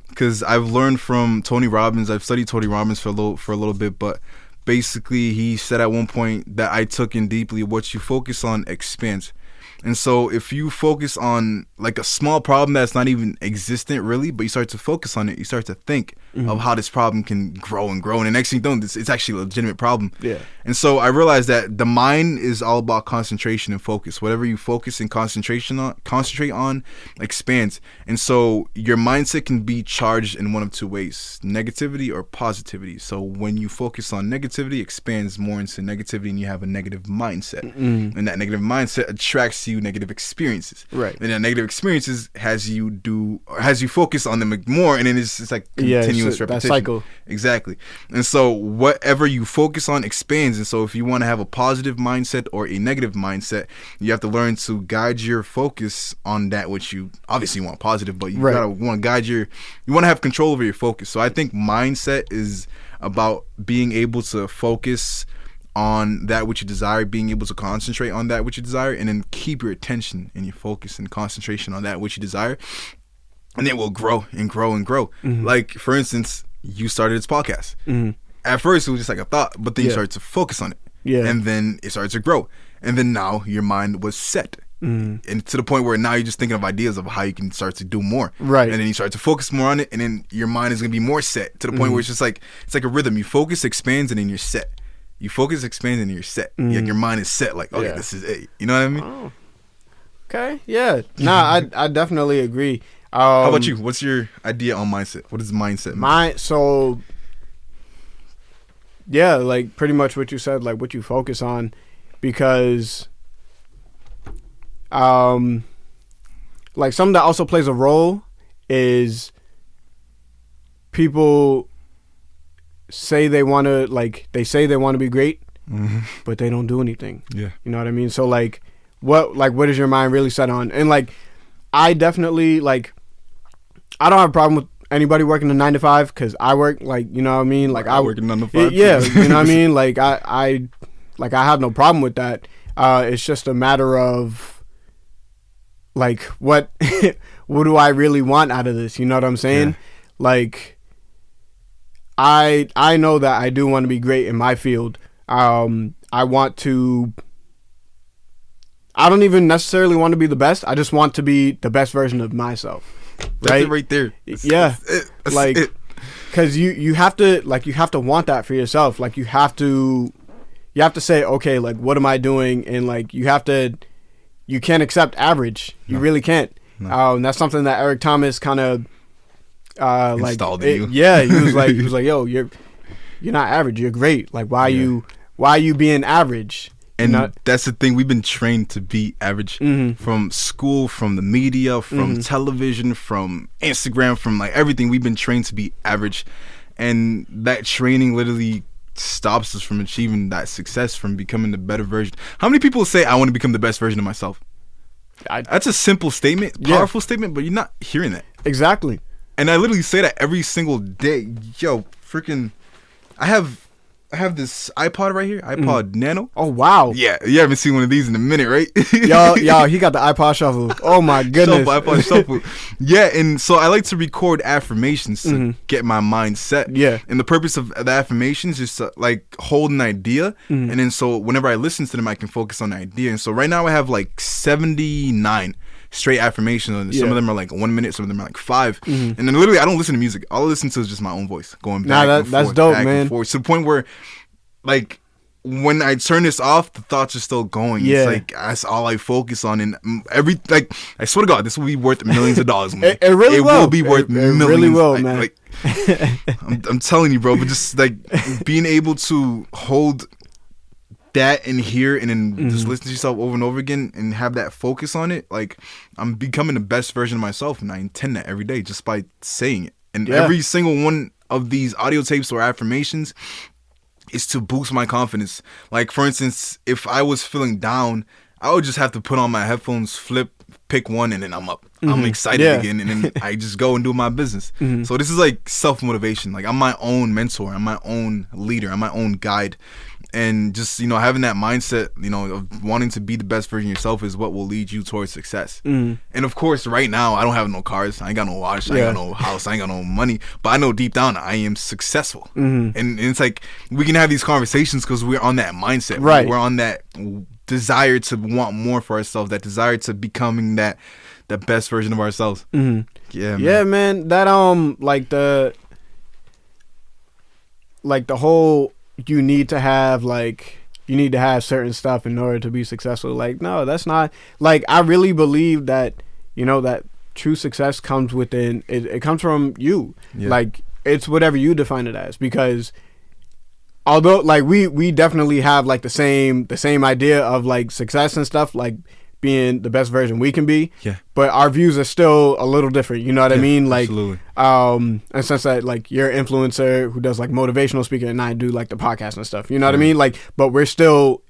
Because I've learned from Tony Robbins. I've studied Tony Robbins for a little bit, but basically he said at one point that I took in deeply: what you focus on expands. And so if you focus on like a small problem that's not even existent really, but you start to focus on it, you start to think of how this problem can grow and grow, and the next thing you know, it's actually a legitimate problem. Yeah. And so I realized that the mind is all about concentration and focus. Whatever you focus and concentrate on expands. And so your mindset can be charged in one of two ways: negativity or positivity. So when you focus on negativity, it expands more into negativity, and you have a negative mindset. And that negative mindset attracts you negative experiences, right? And that negative experiences has you focus on them more, and then it's like continuous repetition. That cycle. Exactly. And so whatever you focus on expands. And so if you want to have a positive mindset or a negative mindset, you have to learn to guide your focus on that which you obviously want positive, but you gotta want to you want to have control over your focus. So I think mindset is about being able to focus on that which you desire, being able to concentrate on that which you desire, and then keep your attention and your focus and concentration on that which you desire, and it will grow and grow and grow. Like for instance, you started this podcast. At first it was just like a thought, but then you started to focus on it, and then it started to grow, and then now your mind was set, and to the point where now you're just thinking of ideas of how you can start to do more, right? And then you start to focus more on it, and then your mind is gonna be more set to the point where it's just like, it's like a rhythm. You focus, expands, and then you're set. You focus, expand, and you're set. Like your mind is set. Like, okay, this is it. You know what I mean? Oh. Okay. Yeah. Nah, I definitely agree. How about you? What's your idea on mindset? What is mindset? Yeah, like pretty much what you said, like what you focus on, because, like something that also plays a role is people say they want to be great, but they don't do anything. Yeah. You know what I mean? So like what is your mind really set on? And like I definitely, like, I don't have a problem with anybody working a 9 to 5, because I work, like, you know what I mean? Like I work a 9 to 5. Yeah, you know what I mean? Like I have no problem with that. It's just a matter of like what do I really want out of this? You know what I'm saying? Yeah. Like I know that I do want to be great in my field. I don't even necessarily want to be the best. I just want to be the best version of myself. That's it right there. Because you have to want that for yourself. Like you have to say, okay, like what am I doing? And like you can't accept average. You really can't. No. That's something that Eric Thomas kind of installed in you. Yeah, he was like, yo, you're not average. You're great. Like, why are you being average? And that's the thing. We've been trained to be average from school, from the media, from television, from Instagram, from like everything. We've been trained to be average. And that training literally stops us from achieving that success, from becoming the better version. How many people say, I want to become the best version of myself? That's a simple statement, powerful statement, but you're not hearing that. Exactly. And I literally say that every single day. Yo, freaking, I have this iPod right here, iPod Nano. Oh, wow. Yeah, you haven't seen one of these in a minute, right? Y'all, he got the iPod Shuffle. Oh, my goodness. iPod Shuffle. Yeah, and so I like to record affirmations to get my mind set. Yeah. And the purpose of the affirmations is to, like, hold an idea. And then so whenever I listen to them, I can focus on the idea. And so right now I have, like, 79 straight affirmations, and some of them are like 1 minute, some of them are like 5, and then literally I don't listen to music. All I listen to is just my own voice going back and forth, that's dope, back man. and forth, to the point where, like, when I turn this off, the thoughts are still going. It's like that's all I focus on, and like, I swear to God, this will be worth millions of dollars. It really will be worth millions. It really will, man. Like, I'm telling you, bro. But just like being able to hold that and hear and then just listen to yourself over and over again and have that focus on it, like, I'm becoming the best version of myself, and I intend that every day just by saying it. And every single one of these audio tapes or affirmations is to boost my confidence. Like, for instance, if I was feeling down, I would just have to put on my headphones, pick one, and then I'm up. I'm excited again, and then I just go and do my business. So this is like self-motivation. Like, I'm my own mentor, I'm my own leader, I'm my own guide. And just, having that mindset, of wanting to be the best version of yourself is what will lead you towards success. And of course, right now, I don't have no cars. I ain't got no watch. I ain't got no house. I ain't got no money. But I know deep down I am successful. And it's like, we can have these conversations because we're on that mindset. Right. We're on that desire to want more for ourselves, that desire to becoming the best version of ourselves. Yeah, man. Yeah, man. That, like the whole, you need to have certain stuff in order to be successful. Like, no, that's not, like, I really believe that, that true success comes within, it comes from you. Like, it's whatever you define it as, because although, like, we definitely have, like, the same idea of, like, success and stuff, like being the best version we can be, but our views are still a little different, you know what I mean? Like, absolutely. In sense that, like, you're an influencer who does, like, motivational speaking, and I do, like, the podcast and stuff, you know what I mean? Like, but we're still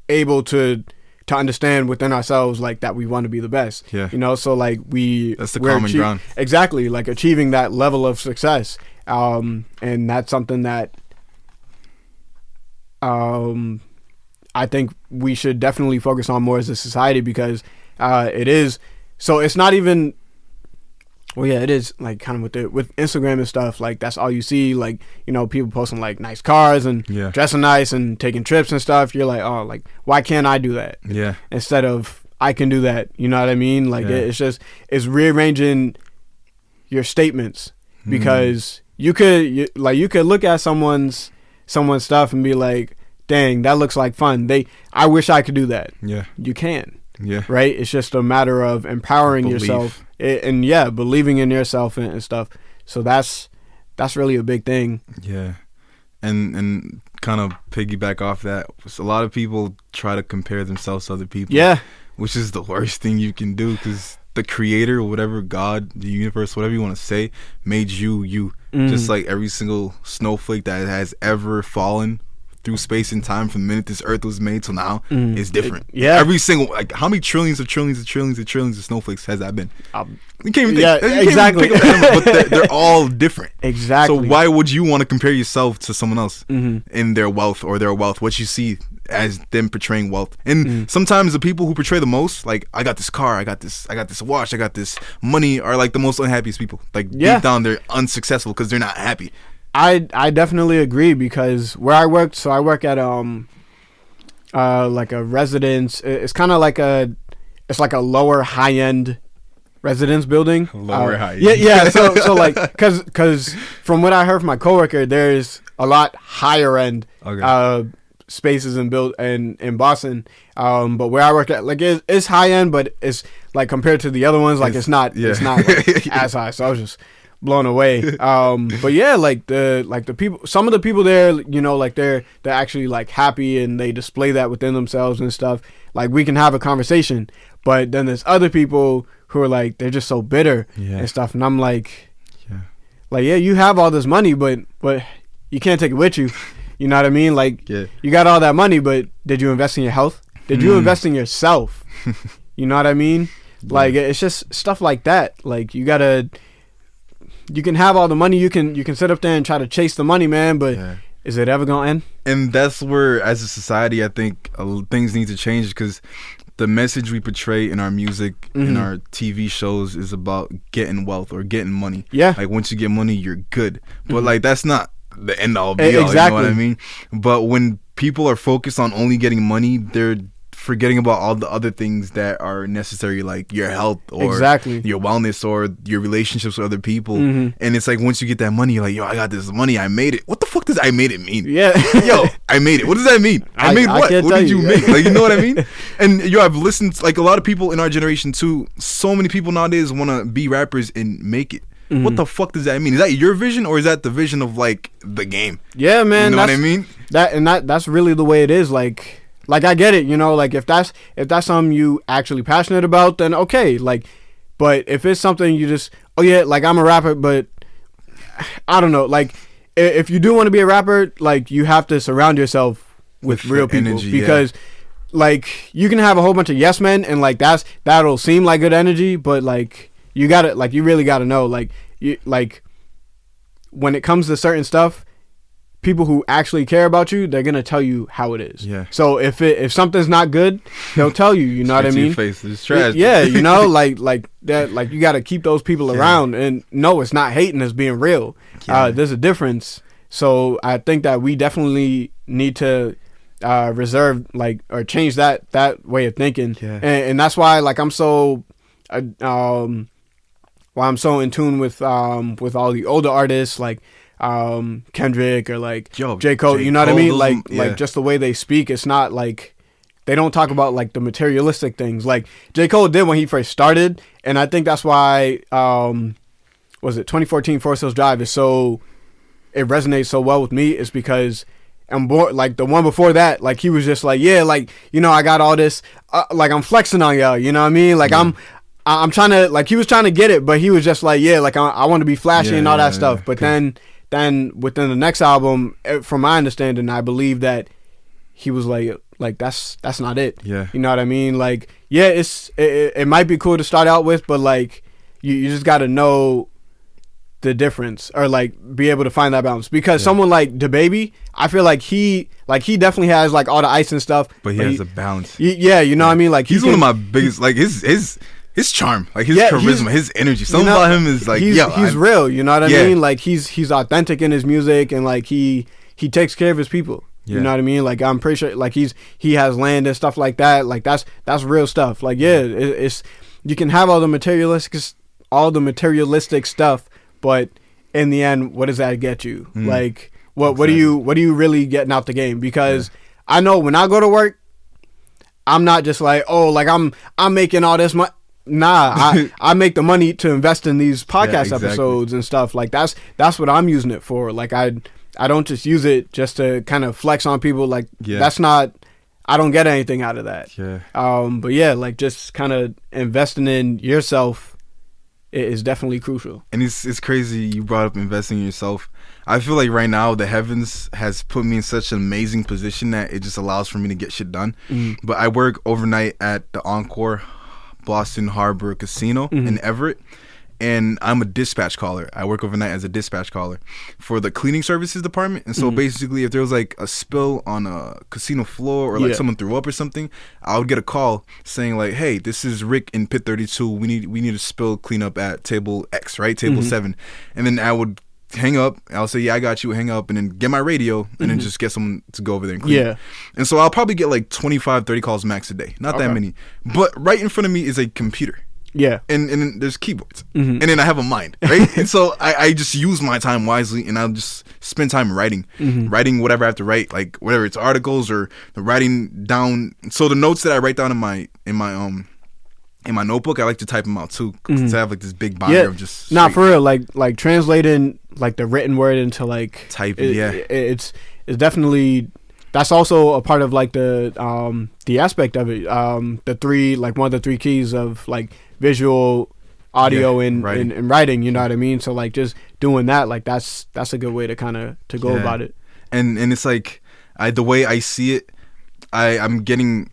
able to understand within ourselves, like, that we want to be the best, so, like, that's the common ground. Exactly, like, achieving that level of success, and that's something that I think we should definitely focus on more as a society, because it is, so it's not even, well, yeah, it is, like, kind of with Instagram and stuff, like, that's all you see, like, people posting, like, nice cars and dressing nice and taking trips and stuff. You're like, oh, like, why can't I do that? Instead of, I can do that, you know what I mean? Like, it's rearranging your statements, because you could look at someone's stuff and be like, dang, that looks like fun. I wish I could do that. You can. Right? It's just a matter of empowering yourself and believing in yourself and stuff. So that's really a big thing. And kind of piggyback off that, a lot of people try to compare themselves to other people. Which is the worst thing you can do, because the creator, or whatever, God, the universe, whatever you want to say, made you. Just like every single snowflake that has ever fallen through space and time from the minute this earth was made till now is different. Every single, like, how many trillions of snowflakes has that been? You can't even think. Exactly. But they're all different. Exactly. So why would you want to compare yourself to someone else in their wealth, what you see as them portraying wealth? And sometimes the people who portray the most, like, I got this car, I got this watch, I got this money, are like the most unhappiest people. Like, deep down, they're unsuccessful because they're not happy. I definitely agree, because where I worked, so I work at like a residence. It's kind of like it's like a lower high end residence building. Lower high. Yeah. So like, cause from what I heard from my coworker, there's a lot higher end spaces in Boston. But where I work at, like, it's high end, but it's like, compared to the other ones, like, it's not like as high. So I was just blown away. But yeah, like the people, some of the people there, you know, like they're actually like happy and they display that within themselves and stuff. Like we can have a conversation, but then there's other people who are like, they're just so bitter and stuff. And I'm like, yeah, you have all this money, but you can't take it with you. You know what I mean? Like you got all that money, but did you invest in your health? Did you invest in yourself? You know what I mean? Like it's just stuff like that. Like you can have all the money, you can sit up there and try to chase the money, man, but is it ever gonna end? And that's where, as a society, I think things need to change, because the message we portray in our music, in our TV shows, is about getting wealth or getting money. Yeah, like once you get money, you're good. But like that's not the end all be all. Exactly. You know what I mean? But when people are focused on only getting money, they're forgetting about all the other things that are necessary, like your health or your wellness or your relationships with other people. And it's like, once you get that money, you're like, yo, I got this money, I made it. What the fuck does I made it mean? Yeah. Yo, I made it. What does that mean? I made what? What did you make? Like, you know what I mean? And yo, I've listened, like a lot of people in our generation too, so many people nowadays want to be rappers and make it. What the fuck does that mean? Is that your vision, or is that the vision of like the game? Yeah, man. You know what I mean? That's really the way it is. Like I get it, you know, like if that's something you actually passionate about, then okay. Like, but if it's something you just, oh yeah, like I'm a rapper, but I don't know, like if you do want to be a rapper, like you have to surround yourself with real people, energy, because like you can have a whole bunch of yes men and like that'll seem like good energy, but like you really gotta know, like when it comes to certain stuff, people who actually care about you, they're gonna tell you how it is. Yeah. So if something's not good, they'll tell you. You know what I mean? Face. It's trash. Yeah. You know, like that. Like you gotta keep those people around. And no, it's not hating. It's being real. There's a difference. So I think that we definitely need to reserve or change that way of thinking. Yeah. And that's why I'm so I'm so in tune with all the older artists like Kendrick or like J. Cole, you know what I mean? Like just the way they speak, it's not like they don't talk about like the materialistic things like J. Cole did when he first started, and I think that's why was it 2014 Forest Hills Drive is so, it resonates so well with me, is because like the one before that, like he was just like, yeah, like, you know, I got all this like I'm flexing on y'all, you know what I mean? Like I'm trying to, like, he was trying to get it, but he was just like, yeah, like I want to be flashy and all that stuff. But then within the next album, from my understanding, I believe that he was like that's not it. Yeah. You know what I mean? Like, yeah, it might be cool to start out with, but like you just got to know the difference, or like be able to find that balance, because someone like DaBaby, I feel like he definitely has like all the ice and stuff, but he has a balance. Yeah, you know what I mean? Like he's one of my biggest, like his charm, like his charisma, his energy. Something about him is like, he's real. You know what I mean? Like he's authentic in his music, and like he takes care of his people. You know what I mean? Like I'm pretty sure, like he has land and stuff like that. Like that's real stuff. Like it's you can have all the materialistic stuff, but in the end, what does that get you? Like what are you really getting out the game? Because I know when I go to work, I'm not just like, oh, like I'm making all this money. Nah, I make the money to invest in these podcast episodes and stuff. Like that's what I'm using it for. Like I don't just use it just to kind of flex on people. Like that's not, I don't get anything out of that. Yeah. But yeah, like just kind of investing in yourself is definitely crucial. And it's crazy you brought up investing in yourself. I feel like right now the heavens has put me in such an amazing position that it just allows for me to get shit done. But I work overnight at the Encore Boston Harbor Casino in Everett, and I'm a dispatch caller. I work overnight as a dispatch caller for the cleaning services department. And so basically, if there was like a spill on a casino floor, or like someone threw up or something, I would get a call saying like, hey, this is Rick in pit 32, we need a spill cleanup at table X, right? Table 7. And then I would hang up, I'll say, yeah, I got you, hang up, and then get my radio, and then just get someone to go over there and clean it. And so I'll probably get like 25, 30 calls max a day. Not that many. But right in front of me is a computer. Yeah. And then there's keyboards. And then I have a mind, right? And so I just use my time wisely, and I'll just spend time writing. Writing whatever I have to write, like whether it's articles or writing down. So the notes that I write down in my in my notebook, I like to type them out too, because I have like this big binder of just for real, like translating like the written word into like typing. It's definitely, that's also a part of like the aspect of it. The three, like one of the three keys of like visual, audio, and writing. You know what I mean? So like just doing that, like that's a good way to kind of to go about it. And it's like the way I see it, I'm getting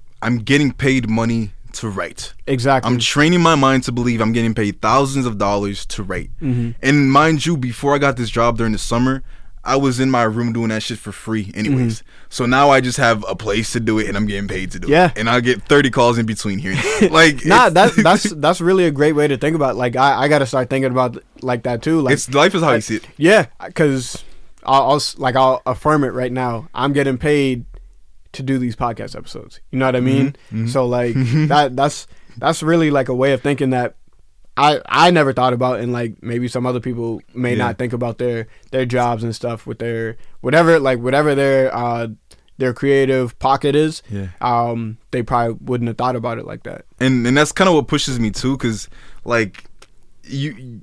paid money to write. Exactly. I'm training my mind to believe I'm getting paid thousands of dollars to write. And mind you, before I got this job during the summer, I was in my room doing that shit for free anyways. So now I just have a place to do it, and I'm getting paid to do it. And I get 30 calls in between here. Like, that's really a great way to think about it. Like I got to start thinking about like that too. Like, it's life is how you see it. Yeah, because I'll affirm it right now. I'm getting paid to do these podcast episodes. You know what I mean? So like that's really like a way of thinking that I never thought about, and like maybe some other people may not think about their jobs and stuff with their whatever their creative pocket is. They probably wouldn't have thought about it like that. And that's kind of what pushes me too, because like you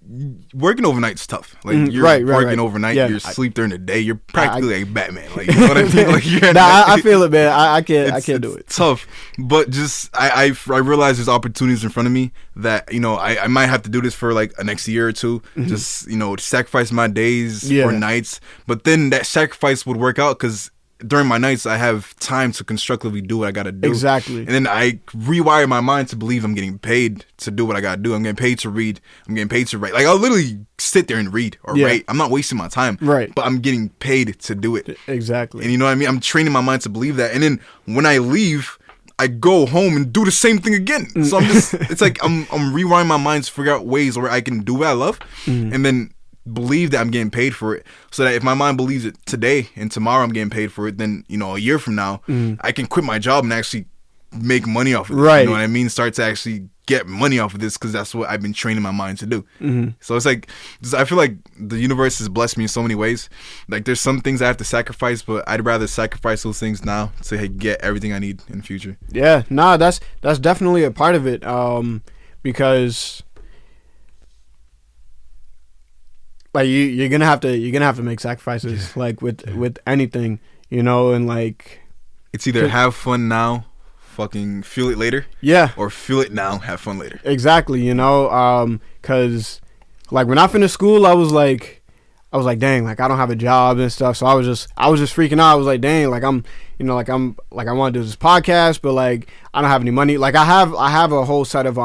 working overnight is tough. Like you're working overnight, you sleep during the day. You're practically like Batman. Like, you know what I mean? Like, I feel it, man. I can't do it. Tough, but just I realize there's opportunities in front of me that, you know, I might have to do this for like a next year or two. Just, you know, sacrifice my days for nights, but then that sacrifice would work out because during my nights I have time to constructively do what I gotta do. Exactly. And then I rewire my mind to believe I'm getting paid to do what I gotta do. I'm getting paid to read. I'm getting paid to write. Like, I'll literally sit there and read or write. I'm not wasting my time. Right. But I'm getting paid to do it. Exactly. And you know what I mean? I'm training my mind to believe that. And then when I leave, I go home and do the same thing again. So I'm just, it's like I'm rewiring my mind to figure out ways where I can do what I love, and then believe that I'm getting paid for it, so that if my mind believes it today and tomorrow I'm getting paid for it, then, you know, a year from now I can quit my job and actually make money off of it. You know what I mean? Start to actually get money off of this, because that's what I've been training my mind to do. So it's like, I feel like the universe has blessed me in so many ways. Like, there's some things I have to sacrifice, but I'd rather sacrifice those things now to get everything I need in the future. Yeah, nah, that's definitely a part of it, because like you're gonna have to make sacrifices, like with anything, you know, and like it's either have fun now, fucking feel it later, or feel it now, have fun later. Exactly, you know, because like when I finished school, I was like, dang, like I don't have a job and stuff, so I was just freaking out. I was like, dang, like I want to do this podcast, but like I don't have any money. Like I have a whole set of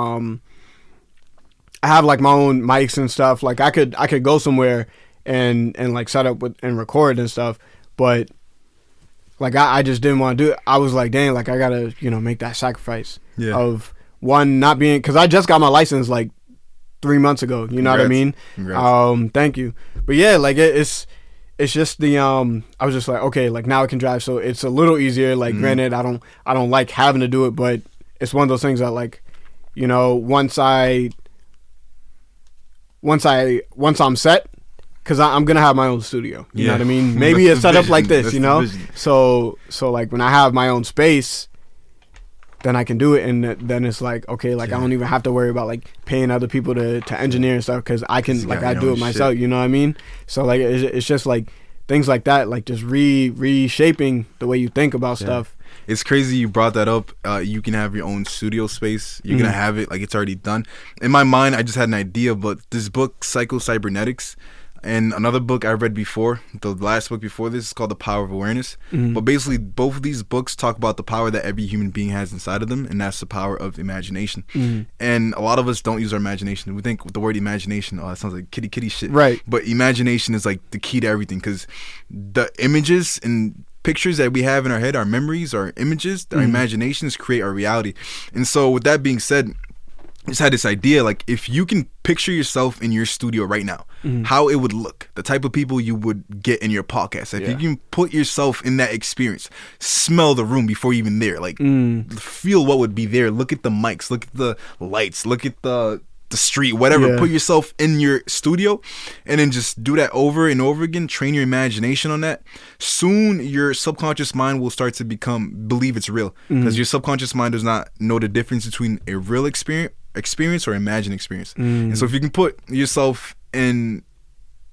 I have like my own mics and stuff. Like I could go somewhere and like set up with and record and stuff, but like I just didn't want to do it. I was like, dang, like I gotta, you know, make that sacrifice of one, not being, because I just got my license like 3 months ago. You know what I mean? Congrats. Thank you. But yeah, like it's just the I was just like, okay, like now I can drive, so it's a little easier. Like granted, I don't like having to do it, but it's one of those things that, like, you know, once I'm set, because I'm gonna have my own studio. You know what I mean? Maybe it's set up like this, you know. So like when I have my own space, then I can do it, and then it's like, okay, like I don't even have to worry about like paying other people to engineer and stuff, because I can, like, I do it myself. Shit. You know what I mean? So like it's just like things like that, like just reshaping the way you think about stuff. It's crazy you brought that up. You can have your own studio space. You're gonna have it, like it's already done. In my mind, I just had an idea, but this book, Psycho-Cybernetics, and another book I read before, the last book before this, is called The Power of Awareness. But basically, both of these books talk about the power that every human being has inside of them, and that's the power of imagination. And a lot of us don't use our imagination. We think with the word imagination, oh, that sounds like kitty shit. Right. But imagination is like the key to everything, because the images and pictures that we have in our head, our memories, our images, our imaginations create our reality. And so with that being said, I just had this idea, like, if you can picture yourself in your studio right now, how it would look, the type of people you would get in your podcast. If you can put yourself in that experience, smell the room before you're even there, like feel what would be there, look at the mics, look at the lights, look at the street, whatever, put yourself in your studio, and then just do that over and over again. Train your imagination on that. Soon your subconscious mind will start to believe it's real, because your subconscious mind does not know the difference between a real experience experience or imagine experience. And so if you can put yourself in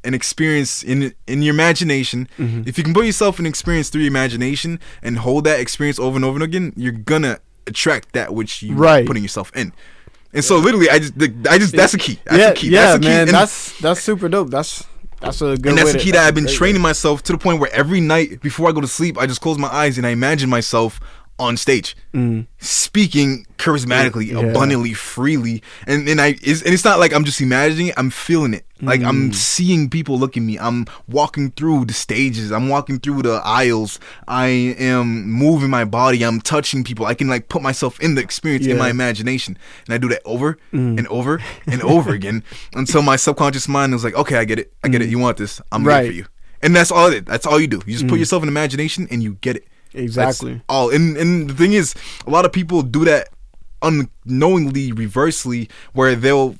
an experience in your imagination, if you can put yourself in experience through your imagination and hold that experience over and over again, you're gonna attract that which you putting yourself in. And so literally, I just that's a key. That's a key. Yeah, that's a key. man, And that's super dope. That's a good. And that's way the key that I've been training myself to the point where every night before I go to sleep, I just close my eyes and I imagine myself on stage, speaking charismatically, abundantly, freely, and it's not like I'm just imagining it. I'm feeling it. Like I'm seeing people look at me. I'm walking through the stages. I'm walking through the aisles. I am moving my body. I'm touching people. I can like put myself in the experience in my imagination, and I do that over and over and over again until my subconscious mind is like, okay, I get it. I get it. You want this? I'm ready for you. And that's all it. That's all you do. You just put yourself in imagination, and you get it. Exactly. That's all. And the thing is, a lot of people do that unknowingly, reversely, where they'll,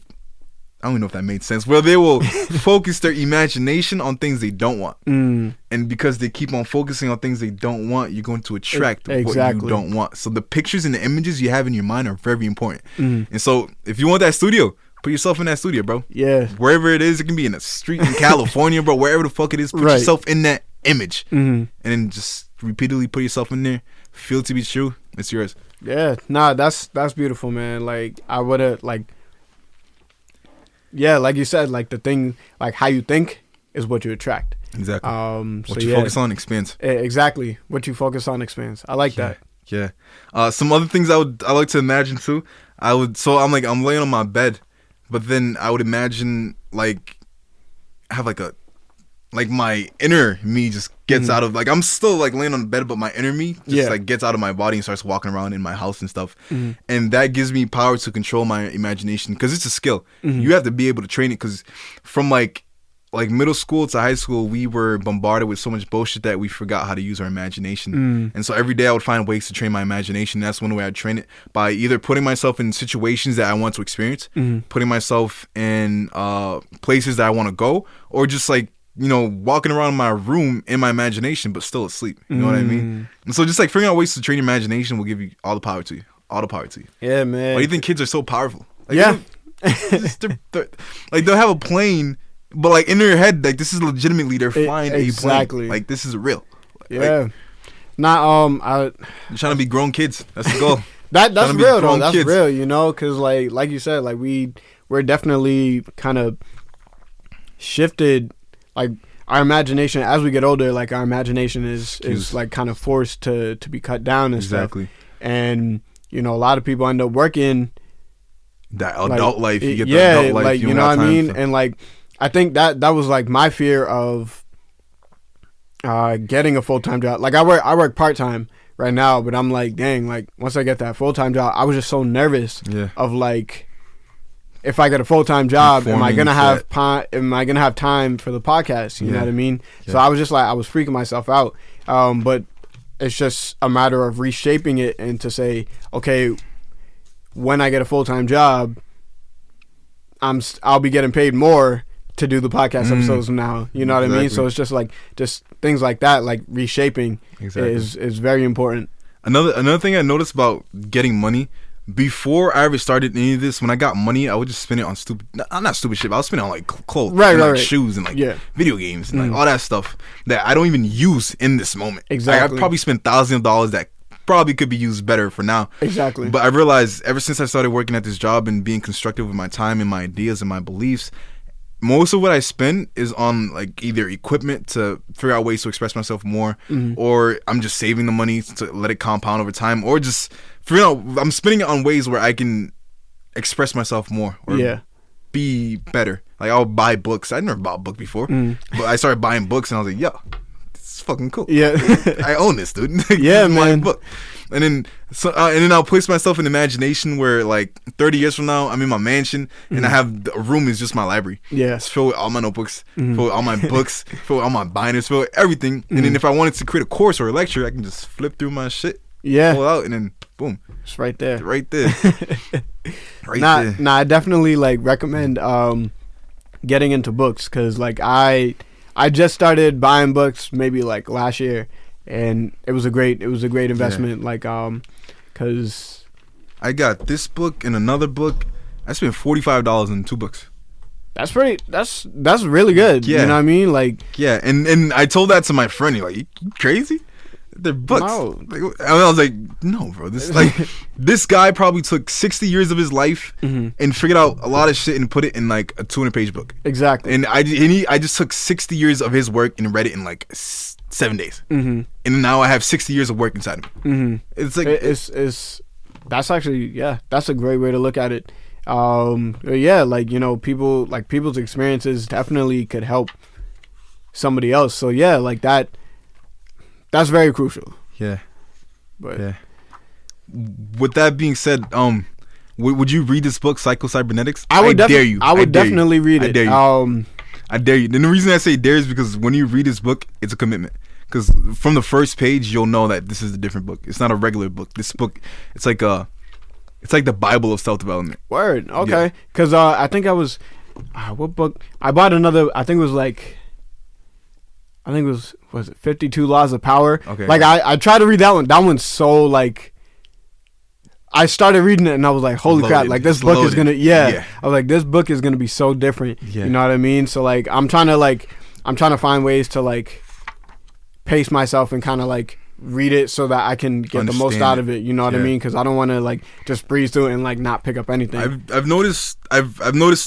I don't even know if that made sense, where they will focus their imagination on things they don't want. And because they keep on focusing on things they don't want, you're going to attract what you don't want. So the pictures and the images you have in your mind are very important. And so if you want that studio, put yourself in that studio, bro. Yeah. Wherever it is, it can be in a street in California, bro, wherever the fuck it is, put yourself in that image. And then just repeatedly put yourself in there, feel it to be true, it's yours. Yeah, nah, that's beautiful, man. Like I would have like you said, like the thing, like how you think is what you attract. Exactly. What you focus on expands. Exactly. What you focus on expands. I like that. Yeah. Some other things I like to imagine too. I'm laying on my bed, but then I would imagine like I have like my inner me just gets out of, like I'm still like laying on the bed, but my inner me just like gets out of my body and starts walking around in my house and stuff. And that gives me power to control my imagination, because it's a skill. You have to be able to train it, because from like middle school to high school, we were bombarded with so much bullshit that we forgot how to use our imagination. And so every day I would find ways to train my imagination. That's one way I'd train it, by either putting myself in situations that I want to experience, putting myself in places that I want to go, or just like, you know, walking around my room in my imagination but still asleep. You know what I mean? And so just like figuring out ways to train your imagination will give you all the power to you. All the power to you. Yeah, man. Why do you think kids are so powerful? Like, they're like they'll have a plane, but like in their head, like this is legitimately they're flying a plane. Like this is real. Yeah. You're trying to be grown kids. That's the goal. That's real though. That's real, you know, because like you said, like we're definitely kind of shifted. Like our imagination as we get older, like our imagination is like kind of forced to be cut down and stuff. And you know, a lot of people end up working that adult life. You get the adult life, like you know what I mean. And like I think that was like my fear of getting a full-time job. Like I work part-time right now, but I'm like, dang, like once I get that full-time job, I was just so nervous of like, if I get a full-time job, am I gonna have time for the podcast? You know what I mean? So I was just like, I was freaking myself out. But it's just a matter of reshaping it and to say, okay, when I get a full-time job, I'll be getting paid more to do the podcast episodes now. You know what I mean? So it's just things like that, like reshaping is very important. Another thing I noticed about getting money. Before I ever started any of this, when I got money, I would just spend it on not stupid shit, but I was spending on like clothes, and shoes, and like video games, and like all that stuff that I don't even use in this moment. Like, I probably spent thousands of dollars that probably could be used better for now. But I realized ever since I started working at this job and being constructive with my time and my ideas and my beliefs, most of what I spend is on like either equipment to figure out ways to express myself more, or I'm just saving the money to let it compound over time, or just I'm spending it on ways where I can express myself more or be better. Like I'll buy books. I never bought a book before, but I started buying books and I was like, yo, this is fucking cool. I own this, dude. Man. Book. And then I'll place myself in imagination where like 30 years from now, I'm in my mansion and I have a room is just my library. It's filled with all my notebooks, filled with all my books, filled with all my binders, filled with everything. And then if I wanted to create a course or a lecture, I can just flip through my shit, pull it out, and then boom, it's right there. I definitely like recommend getting into books, because like I just started buying books maybe like last year. And it was a great investment, like because I got this book and another book, I spent $45 on 2 books. That's really good. Yeah. You know what I mean? Like, yeah, and I told that to my friend. He's like, you crazy? They're books. No. Like, I was like, no, bro. This guy probably took 60 years of his life and figured out a lot of shit and put it in like a 200-page book. Exactly. And I just took 60 years of his work and read it in like 7 days. And now I have 60 years of work inside of me. It's like that's actually that's a great way to look at it. Like, you know, people's experiences definitely could help somebody else. So yeah, like that's very crucial. Yeah. But yeah. With that being said, would you read this book, Psycho-Cybernetics? I dare you. I would definitely read it. I dare you. I dare you. And the reason I say dare is because when you read this book, it's a commitment. Because from the first page, you'll know that this is a different book. It's not a regular book. This book, it's like the Bible of self-development. Word. Okay. Because I think I was, what book? I bought another. I think it was it 52 Laws of Power? Okay. Like I tried to read that one. That one's so like, I started reading it and I was like, holy crap! Like this book is gonna, I was like, this book is gonna be so different. Yeah. You know what I mean? So like, I'm trying to find ways to like pace myself and kind of like read it so that I can get the most out of it. You know what I mean? Because I don't want to like just breeze through it and like not pick up anything. I've noticed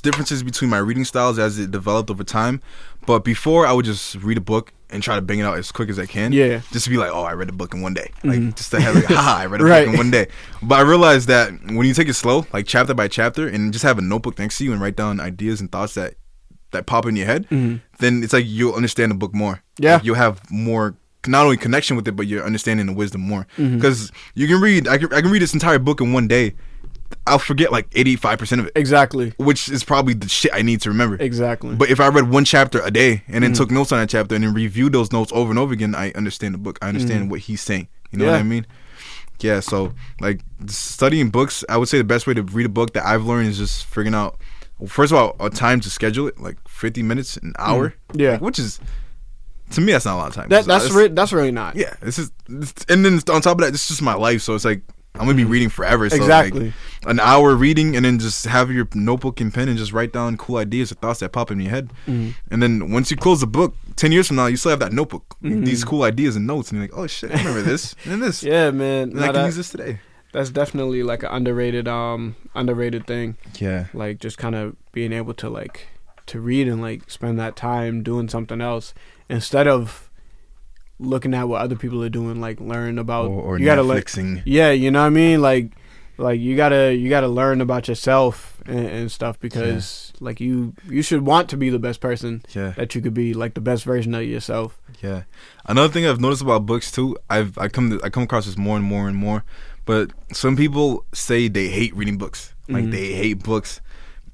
differences between my reading styles as it developed over time. But before, I would just read a book and try to bang it out as quick as I can. Yeah. Just to be like, oh, I read a book in one day. Like, just to have like, I read a book in one day. But I realized that when you take it slow, like chapter by chapter, and just have a notebook next to you and write down ideas and thoughts that pop in your head, then it's like you'll understand the book more. Yeah. Like, you'll have more, not only connection with it, but you're understanding the wisdom more. Because you can read, I can read this entire book in one day. I'll forget like 85% of it. Exactly. Which is probably the shit I need to remember. Exactly. But if I read one chapter a day and then took notes on that chapter and then reviewed those notes over and over again, I understand the book. I understand what he's saying. You know what I mean? Yeah, so like studying books, I would say the best way to read a book that I've learned is just figuring out, first of all, a time to schedule it, like 50 minutes, an hour. Yeah. Like, which is, to me, that's not a lot of time. That's really not. Yeah. And then on top of that, this is just my life. So it's like, I'm going to be reading forever. So exactly. Like an hour reading and then just have your notebook and pen and just write down cool ideas or thoughts that pop in your head. And then once you close the book, 10 years from now, you still have that notebook. These cool ideas and notes. And you're like, oh, shit, I remember this and this. Yeah, man. And I can use this today. That's definitely like an underrated thing. Yeah. Like just kind of being able to like to read and like spend that time doing something else instead of looking at what other people are doing, like learn about or you gotta Netflixing. Yeah, you know what I mean. Like you gotta learn about yourself and stuff because like you should want to be the best person that you could be, like the best version of yourself. Yeah. Another thing I've noticed about books too, I come across this more and more and more. But some people say they hate reading books, like they hate books,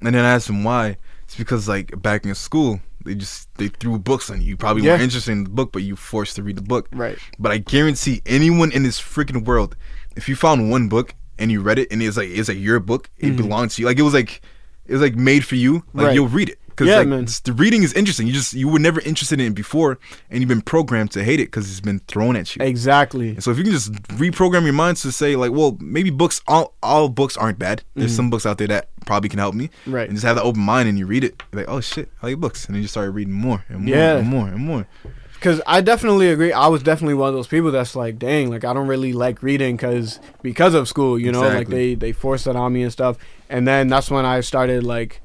and then I ask them why. It's because like back in school, they threw books on you. You probably weren't interested in the book, but you forced to read the book. Right. But I guarantee anyone in this freaking world, if you found one book and you read it and it's like your book, it belongs to you. Like it was like made for you. Like you'll read it. Because the reading is interesting. You were never interested in it before, and you've been programmed to hate it because it's been thrown at you. Exactly. And so if you can just reprogram your mind to say like, well, maybe all books aren't bad. There's some books out there that probably can help me. Right. And just have that open mind and you read it. You're like, oh shit, I like books, and then you start reading more and more and more and more. Because I definitely agree. I was definitely one of those people that's like, dang, like I don't really like reading because of school. You know, like they forced it on me and stuff. And then that's when I started like,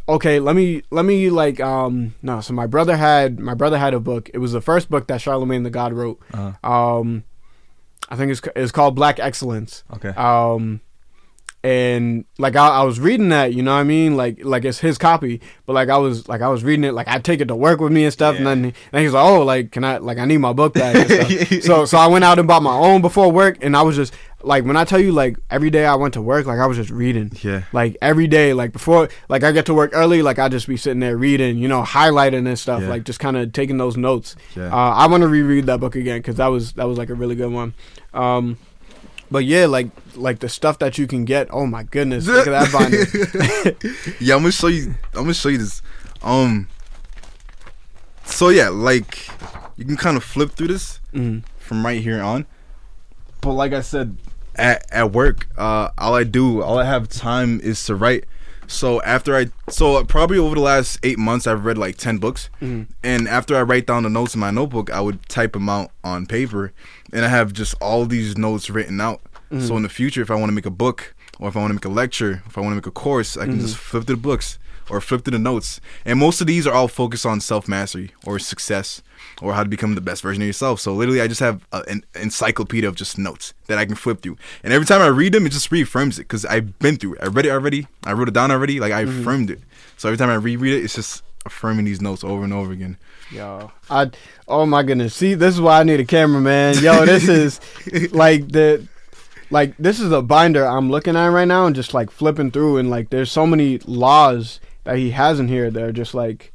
okay, let me like no. So my brother had a book. It was the first book that Charlemagne the God wrote. I think it's called Black Excellence. Okay. And like I was reading that, you know what I mean? Like it's his copy, but like I was reading it, like I'd take it to work with me and stuff, and then he's like, oh, like I need my book back and stuff. so I went out and bought my own before work, and I was just like, when I tell you like every day I went to work, like I was just reading. Yeah. Like every day, like before, like I get to work early, like I just be sitting there reading, you know, highlighting and stuff, like just kind of taking those notes. Yeah. I want to reread that book again because that was like a really good one. But yeah, like the stuff that you can get. Oh my goodness, look at that binder. Yeah, I'm gonna show you this. So yeah, like you can kind of flip through this from right here on. But like I said, At work, all I have time is to write. So probably over the last 8 months, I've read like 10 books. And after I write down the notes in my notebook, I would type them out on paper, and I have just all these notes written out. So in the future, if I want to make a book, or if I want to make a lecture, if I want to make a course, I can just flip to the books or flip to the notes. And most of these are all focused on self-mastery or success or how to become the best version of yourself. So literally, I just have an encyclopedia of just notes that I can flip through. And every time I read them, it just reaffirms it because I've been through it. I read it already. I wrote it down already. Like, I affirmed it. So every time I reread it, it's just affirming these notes over and over again. Yo, oh my goodness. See, this is why I need a camera, man. Yo, this is this is a binder I'm looking at right now and just like flipping through, and like there's so many laws that he has in here that are just like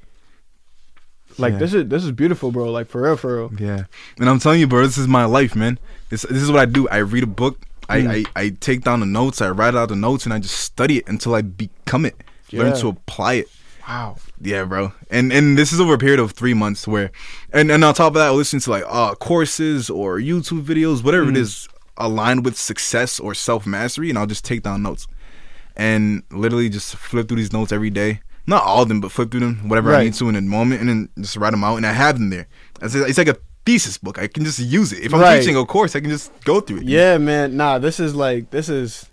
this is beautiful, bro. Like, for real. Yeah. And I'm telling you, bro, this is my life, man. This is what I do. I read a book, I take down the notes, I write out the notes, and I just study it until I become it. Learn to apply it. Wow. Yeah, bro. And this is over a period of 3 months where and on top of that, I listen to like courses or YouTube videos, whatever it is aligned with success or self-mastery, and I'll just take down notes and literally just flip through these notes every day. Not all of them, but flip through them, whatever I need to in a moment, and then just write them out, and I have them there. It's like a thesis book. I can just use it. If I'm teaching a course, I can just go through it. Yeah, man. Nah, this is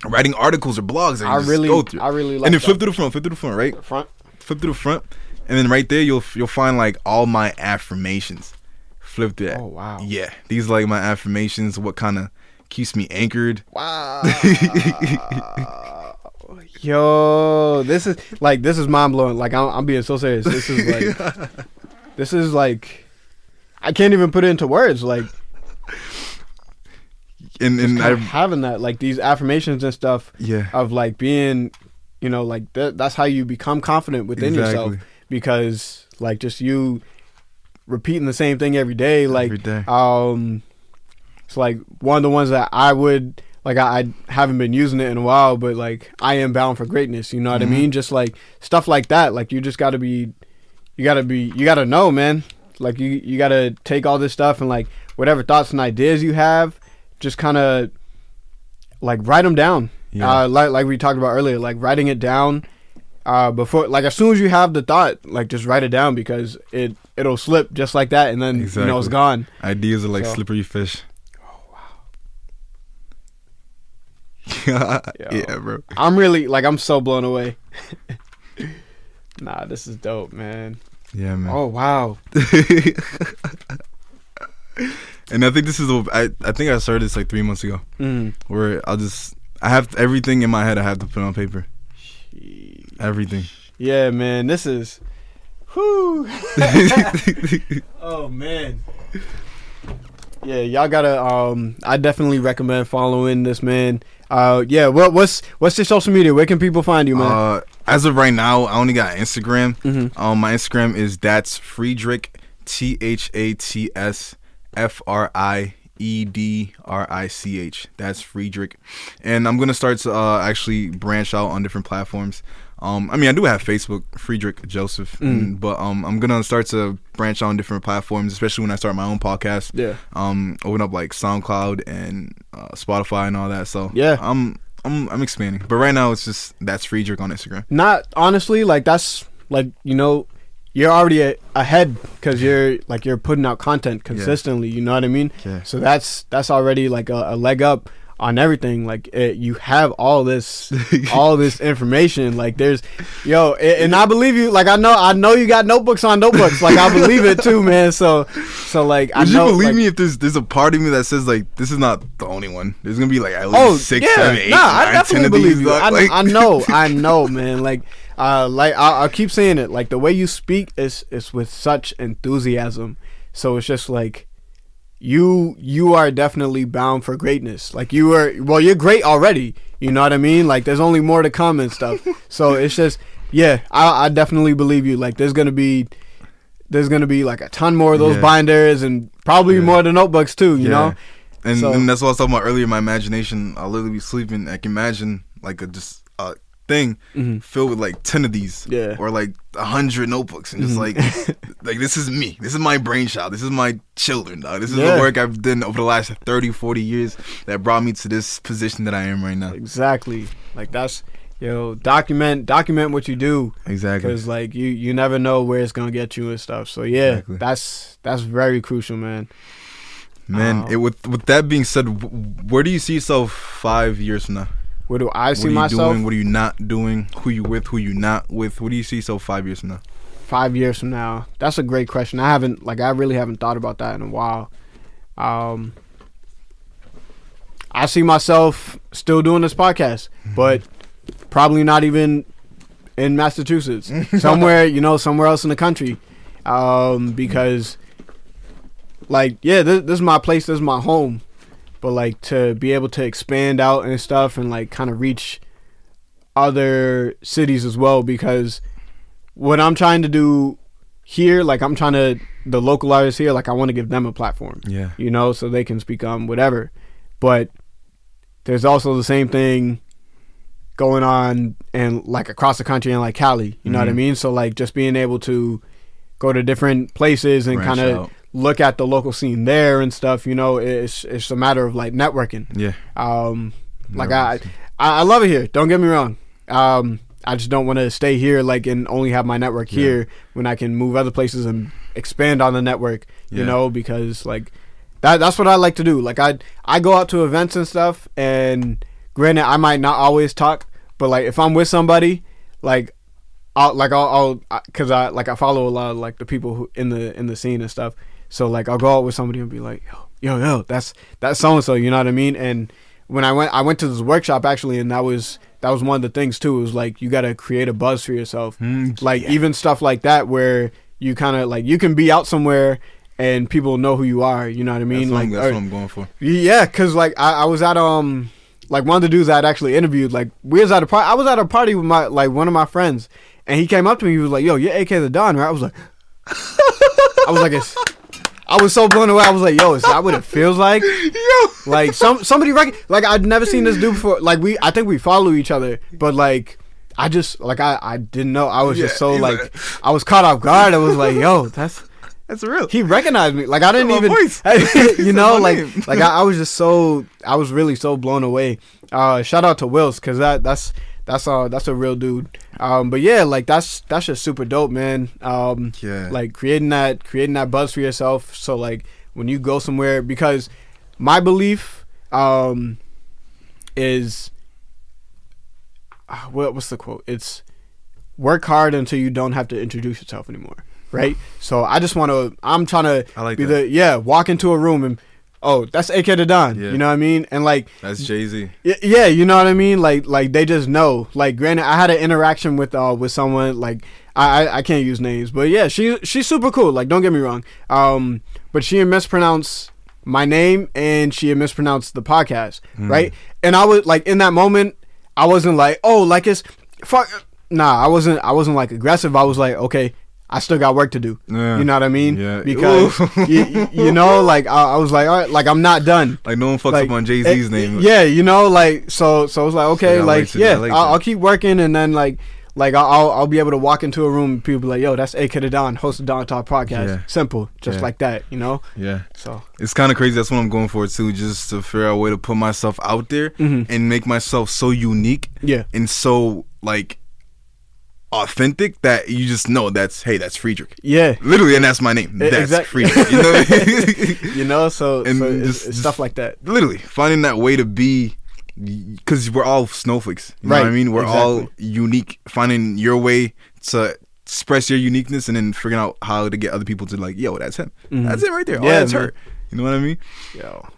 writing articles or blogs. I really go through. I really like. And then flip through the front, right? The front. Flip through the front, and then right there you'll find like all my affirmations. Flip through that. Oh wow. Yeah, these are like my affirmations. What kind of keeps me anchored? Wow. Yo, this is mind blowing. Like, I'm being so serious. This is like I can't even put it into words. Like, and I having that, like, these affirmations and stuff. Yeah. Of like being, like that's how you become confident within yourself, because like just you repeating the same thing every day. Like, it's like one of the ones that I would. Like, I haven't been using it in a while, but like I am bound for greatness. You know what I mean? Just like stuff like that. Like, you just gotta know, man. Like, you gotta take all this stuff and like whatever thoughts and ideas you have, just kind of like write them down. Yeah. Like we talked about earlier, like writing it down before, like as soon as you have the thought, like just write it down, because it'll slip just like that, and then it's gone. Ideas are like slippery fish. Yeah, bro. I'm so blown away. Nah, this is dope, man. Yeah, man. Oh wow. And I think this is I think I started this like 3 months ago, where I have everything in my head I have to put on paper. Everything. Yeah, man. This is. Whew. Oh man. Yeah, y'all gotta. I definitely recommend following this man. Yeah. What's your social media? Where can people find you, man? As of right now, I only got Instagram. My Instagram is that's Friedrich, THATSFRIEDRICH. That's Friedrich, and I'm gonna start to actually branch out on different platforms. I mean, I do have Facebook, Friedrich Joseph, but I'm gonna start to branch out on different platforms, especially when I start my own podcast. Yeah. Open up like SoundCloud and Spotify and all that. So yeah, I'm expanding, but right now it's just that's Friedrich on Instagram. Not honestly, like that's like you're already ahead because you're putting out content consistently. Yeah. You know what I mean? Yeah. So that's already like a leg up on everything. Like you have all this information. Like there's and I believe you. Like I know you got notebooks on notebooks. Like I believe it too, man. So like would you believe me if there's a part of me that says like this is not the only one? There's gonna be like at least 6, 7, 8, 9, I definitely 10 of believe these. you. I know, man. Like I'll keep saying it. Like the way you speak is with such enthusiasm. So it's just like. You are definitely bound for greatness. Like you're great already. You know what I mean? Like there's only more to come and stuff. So it's just, yeah, I definitely believe you. Like there's gonna be like a ton more of those binders and probably more of the notebooks too. You know, and that's what I was talking about earlier. My imagination. I'll literally be sleeping. I can imagine like a thing filled with like 10 of these, or like 100 notebooks, and just like this is me. This is my brainchild. This is my children, dog. This is the work I've done over the last 30, 40 years that brought me to this position that I am right now. Exactly. Like that's, document what you do. Exactly. Because like you never know where it's gonna get you and stuff. So exactly. that's very crucial, man. With that being said, where do you see yourself 5 years from now? Where do I see myself? What are you doing? What are you not doing? Who you with? Who you not with? What do you see yourself 5 years from now? 5 years from now, that's a great question. I really haven't thought about that in a while. I see myself still doing this podcast, but probably not even in Massachusetts. Somewhere else in the country, because this is my place, this is my home. But like to be able to expand out and stuff and like kind of reach other cities as well, because what I'm trying to do here, like the local artists here, like I want to give them a platform, so they can speak on whatever. But there's also the same thing going on and like across the country in like Cali, you know what I mean? So like just being able to go to different places and kind of look at the local scene there and stuff, it's a matter of like networking. I love it here, don't get me wrong. I just don't want to stay here like and only have my network here when I can move other places and expand on the network, because like that's what I like to do. Like I go out to events and stuff, and granted I might not always talk, but like if I'm with somebody, like I'll cause I follow a lot of like the people who in the scene and stuff. So like I'll go out with somebody and be like, yo, that's so and so, you know what I mean? And when I went to this workshop actually, and that was one of the things too. It was like you gotta create a buzz for yourself, even stuff like that where you kind of like you can be out somewhere and people know who you are. You know what I mean? That's what I'm going for. Yeah, cause like I was at like one of the dudes I had actually interviewed. Like we was at a party. I was at a party with one of my friends, and he came up to me. He was like, "Yo, you're AK the Don, right?" I was like, I was so blown away. I was like, "Yo, is that what it feels like?" Like somebody like I'd never seen this dude before. Like I think we follow each other, but like I just like I didn't know. I was just so like I was caught off guard. I was like, "Yo, that's real." He recognized me. Like I didn't even, like I was just so I was really so blown away. Shout out to Wills, because that's a real dude. But yeah, like that's just super dope, man. Like creating that buzz for yourself. So like when you go somewhere, because my belief is what's the quote? It's work hard until you don't have to introduce yourself anymore. Right? So I'm trying to walk into a room and that's AK the Don. You know what I mean? And like that's Jay-Z. Yeah, you know what I mean? Like they just know. Like granted, I had an interaction with someone, like I can't use names, but yeah, she's super cool. Like don't get me wrong. But she had mispronounced my name and she had mispronounced the podcast, right? And I was like in that moment, I wasn't like, oh, like it's fuck. Nah, I wasn't like aggressive. I was like, okay, I still got work to do. Yeah. You know what I mean? Yeah. Because you know, like I was like, all right, like I'm not done. Like no one fucks up on Jay-Z's name. Yeah, you know, like so I was like, okay, like I'll keep working, and then like I'll be able to walk into a room and people be like, yo, that's AK the Don, host of Don Talk podcast. Yeah. Simple, just like that, you know? Yeah. So it's kind of crazy. That's what I'm going for too, just to figure out a way to put myself out there and make myself so unique. Yeah. And so like authentic that you just know that's Friedrich. Yeah, literally, and that's my name. That's Friedrich. You know, you know. So it's stuff like that. Literally finding that way to be, because we're all snowflakes. You know what I mean? We're all unique. Finding your way to express your uniqueness, and then figuring out how to get other people to like, yo, that's him. That's it right there. Yeah, that's her. You know what I mean? Yo,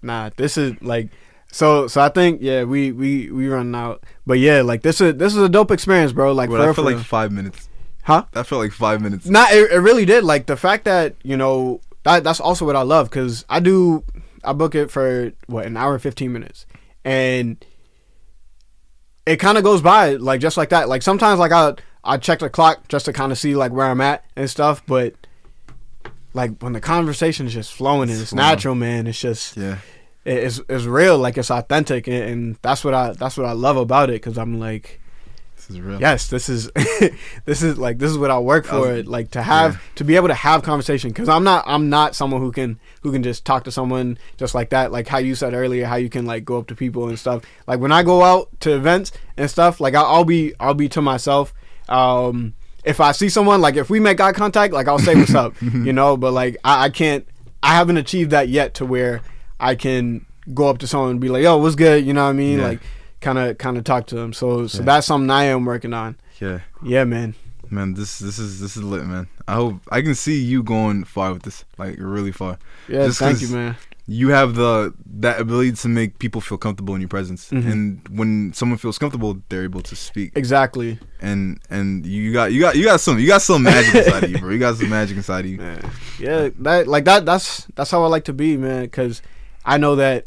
nah, this is like. So I think we running out, but yeah, like this is a dope experience, bro. Like I felt like 5 minutes. Huh? That felt like 5 minutes. Nah, it really did. Like the fact that that's also what I love, because I book it for an hour and 15 minutes, and it kind of goes by like just like that. Like sometimes like I check the clock just to kind of see like where I'm at and stuff, but like when the conversation is just flowing and it's natural, man, it's just It's real, like it's authentic, and that's what I love about it, because I'm like, This is real. Yes, this is this is what I work for. Like to be able to have conversation, because I'm not someone who can just talk to someone just like that. Like how you said earlier, how you can like go up to people and stuff. Like when I go out to events and stuff, like I'll be to myself. If I see someone, like if we make eye contact, like I'll say what's up, But like I haven't achieved that yet to where I can go up to someone and be like, yo, what's good? You know what I mean? Yeah. Like kind of talk to them. So that's something I am working on. Yeah, man. Man, this is lit, man. I hope I can see you going far with this, like really far. Yeah, just thank you, man. You have that ability to make people feel comfortable in your presence, and when someone feels comfortable, they're able to speak. Exactly. And you got some magic inside of you, bro. You got some magic inside of you. Man. Yeah, that's how I like to be, man. Because I know that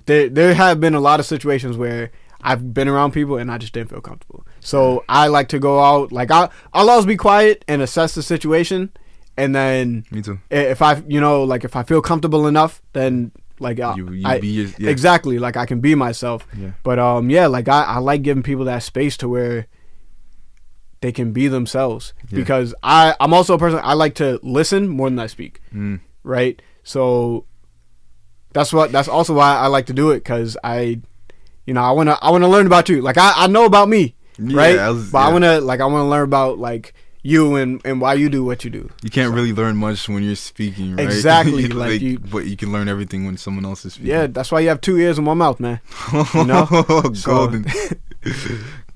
there have been a lot of situations where I've been around people and I just didn't feel comfortable. So I like to go out. Like I'll always be quiet and assess the situation. And then, me too. If I, if I feel comfortable enough, then like exactly, like I can be myself. Yeah. But like I like giving people that space to where they can be themselves, because I'm also a person, I like to listen more than I speak. Right. So that's also why I like to do it, because I want to learn about you. Like I know about me, right? But I want to learn about like you and why you do what you do. You can't really learn much when you're speaking, right? Exactly. But you can learn everything when someone else is speaking. Yeah, that's why you have 2 ears and 1 mouth, man. Golden.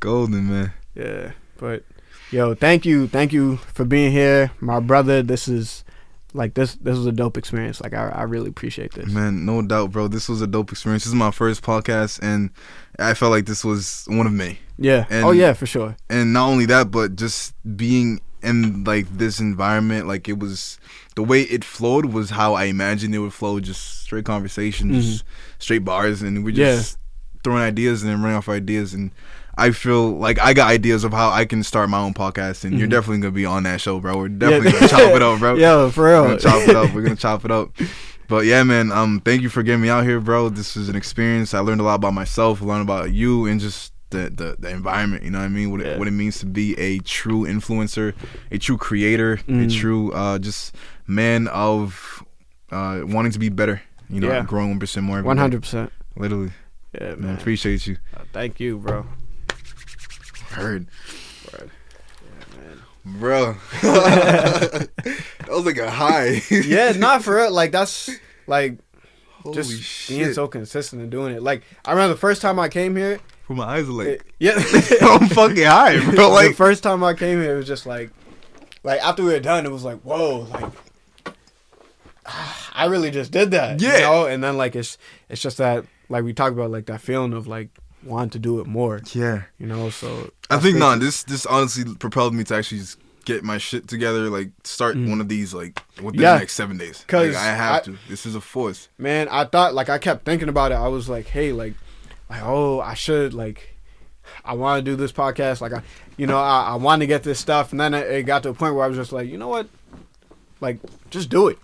Golden, man. Yeah. But yo, thank you for being here, my brother. This is this was a dope experience. Like I really appreciate this. Man, no doubt, bro. This was a dope experience. This is my first podcast, and I felt like this was one of many. Yeah. And, for sure. And not only that, but just being in like this environment, like it was the way it flowed was how I imagined it would flow. Just straight conversation, just straight bars, and we're just throwing ideas and then running off ideas. And I feel like I got ideas of how I can start my own podcast, and you're definitely gonna be on that show, bro. We're definitely gonna chop it up, bro. Yeah, for real. We're gonna chop it up. But yeah, man. Thank you for getting me out here, bro. This was an experience. I learned a lot about myself, learned about you, and just the environment. You know what I mean? What it means to be a true influencer, a true creator, a true just man of wanting to be better. Growing 1% more. 100%. Literally. Yeah, man. Appreciate you. Thank you, bro. Heard. Yeah, man. Bro. That was like a high. Yeah, not for real. Like that's like holy just shit. being so consistent and doing it. Like I remember the first time I came here. My eyes are like, I'm fucking high, bro. Like the first time I came here, it was just like after we were done, it was like, whoa, like I really just did that, And then like it's just that, like we talked about, like that feeling of like wanting to do it more, So I think this honestly propelled me to actually just get my shit together, like start one of these like within the next 7 days. Because I have to. This is a force, man. I thought, like I kept thinking about it. I was like, hey, like I should, like I want to do this podcast, like I want to get this stuff, and then it got to a point where I was just like, you know what, like just do it,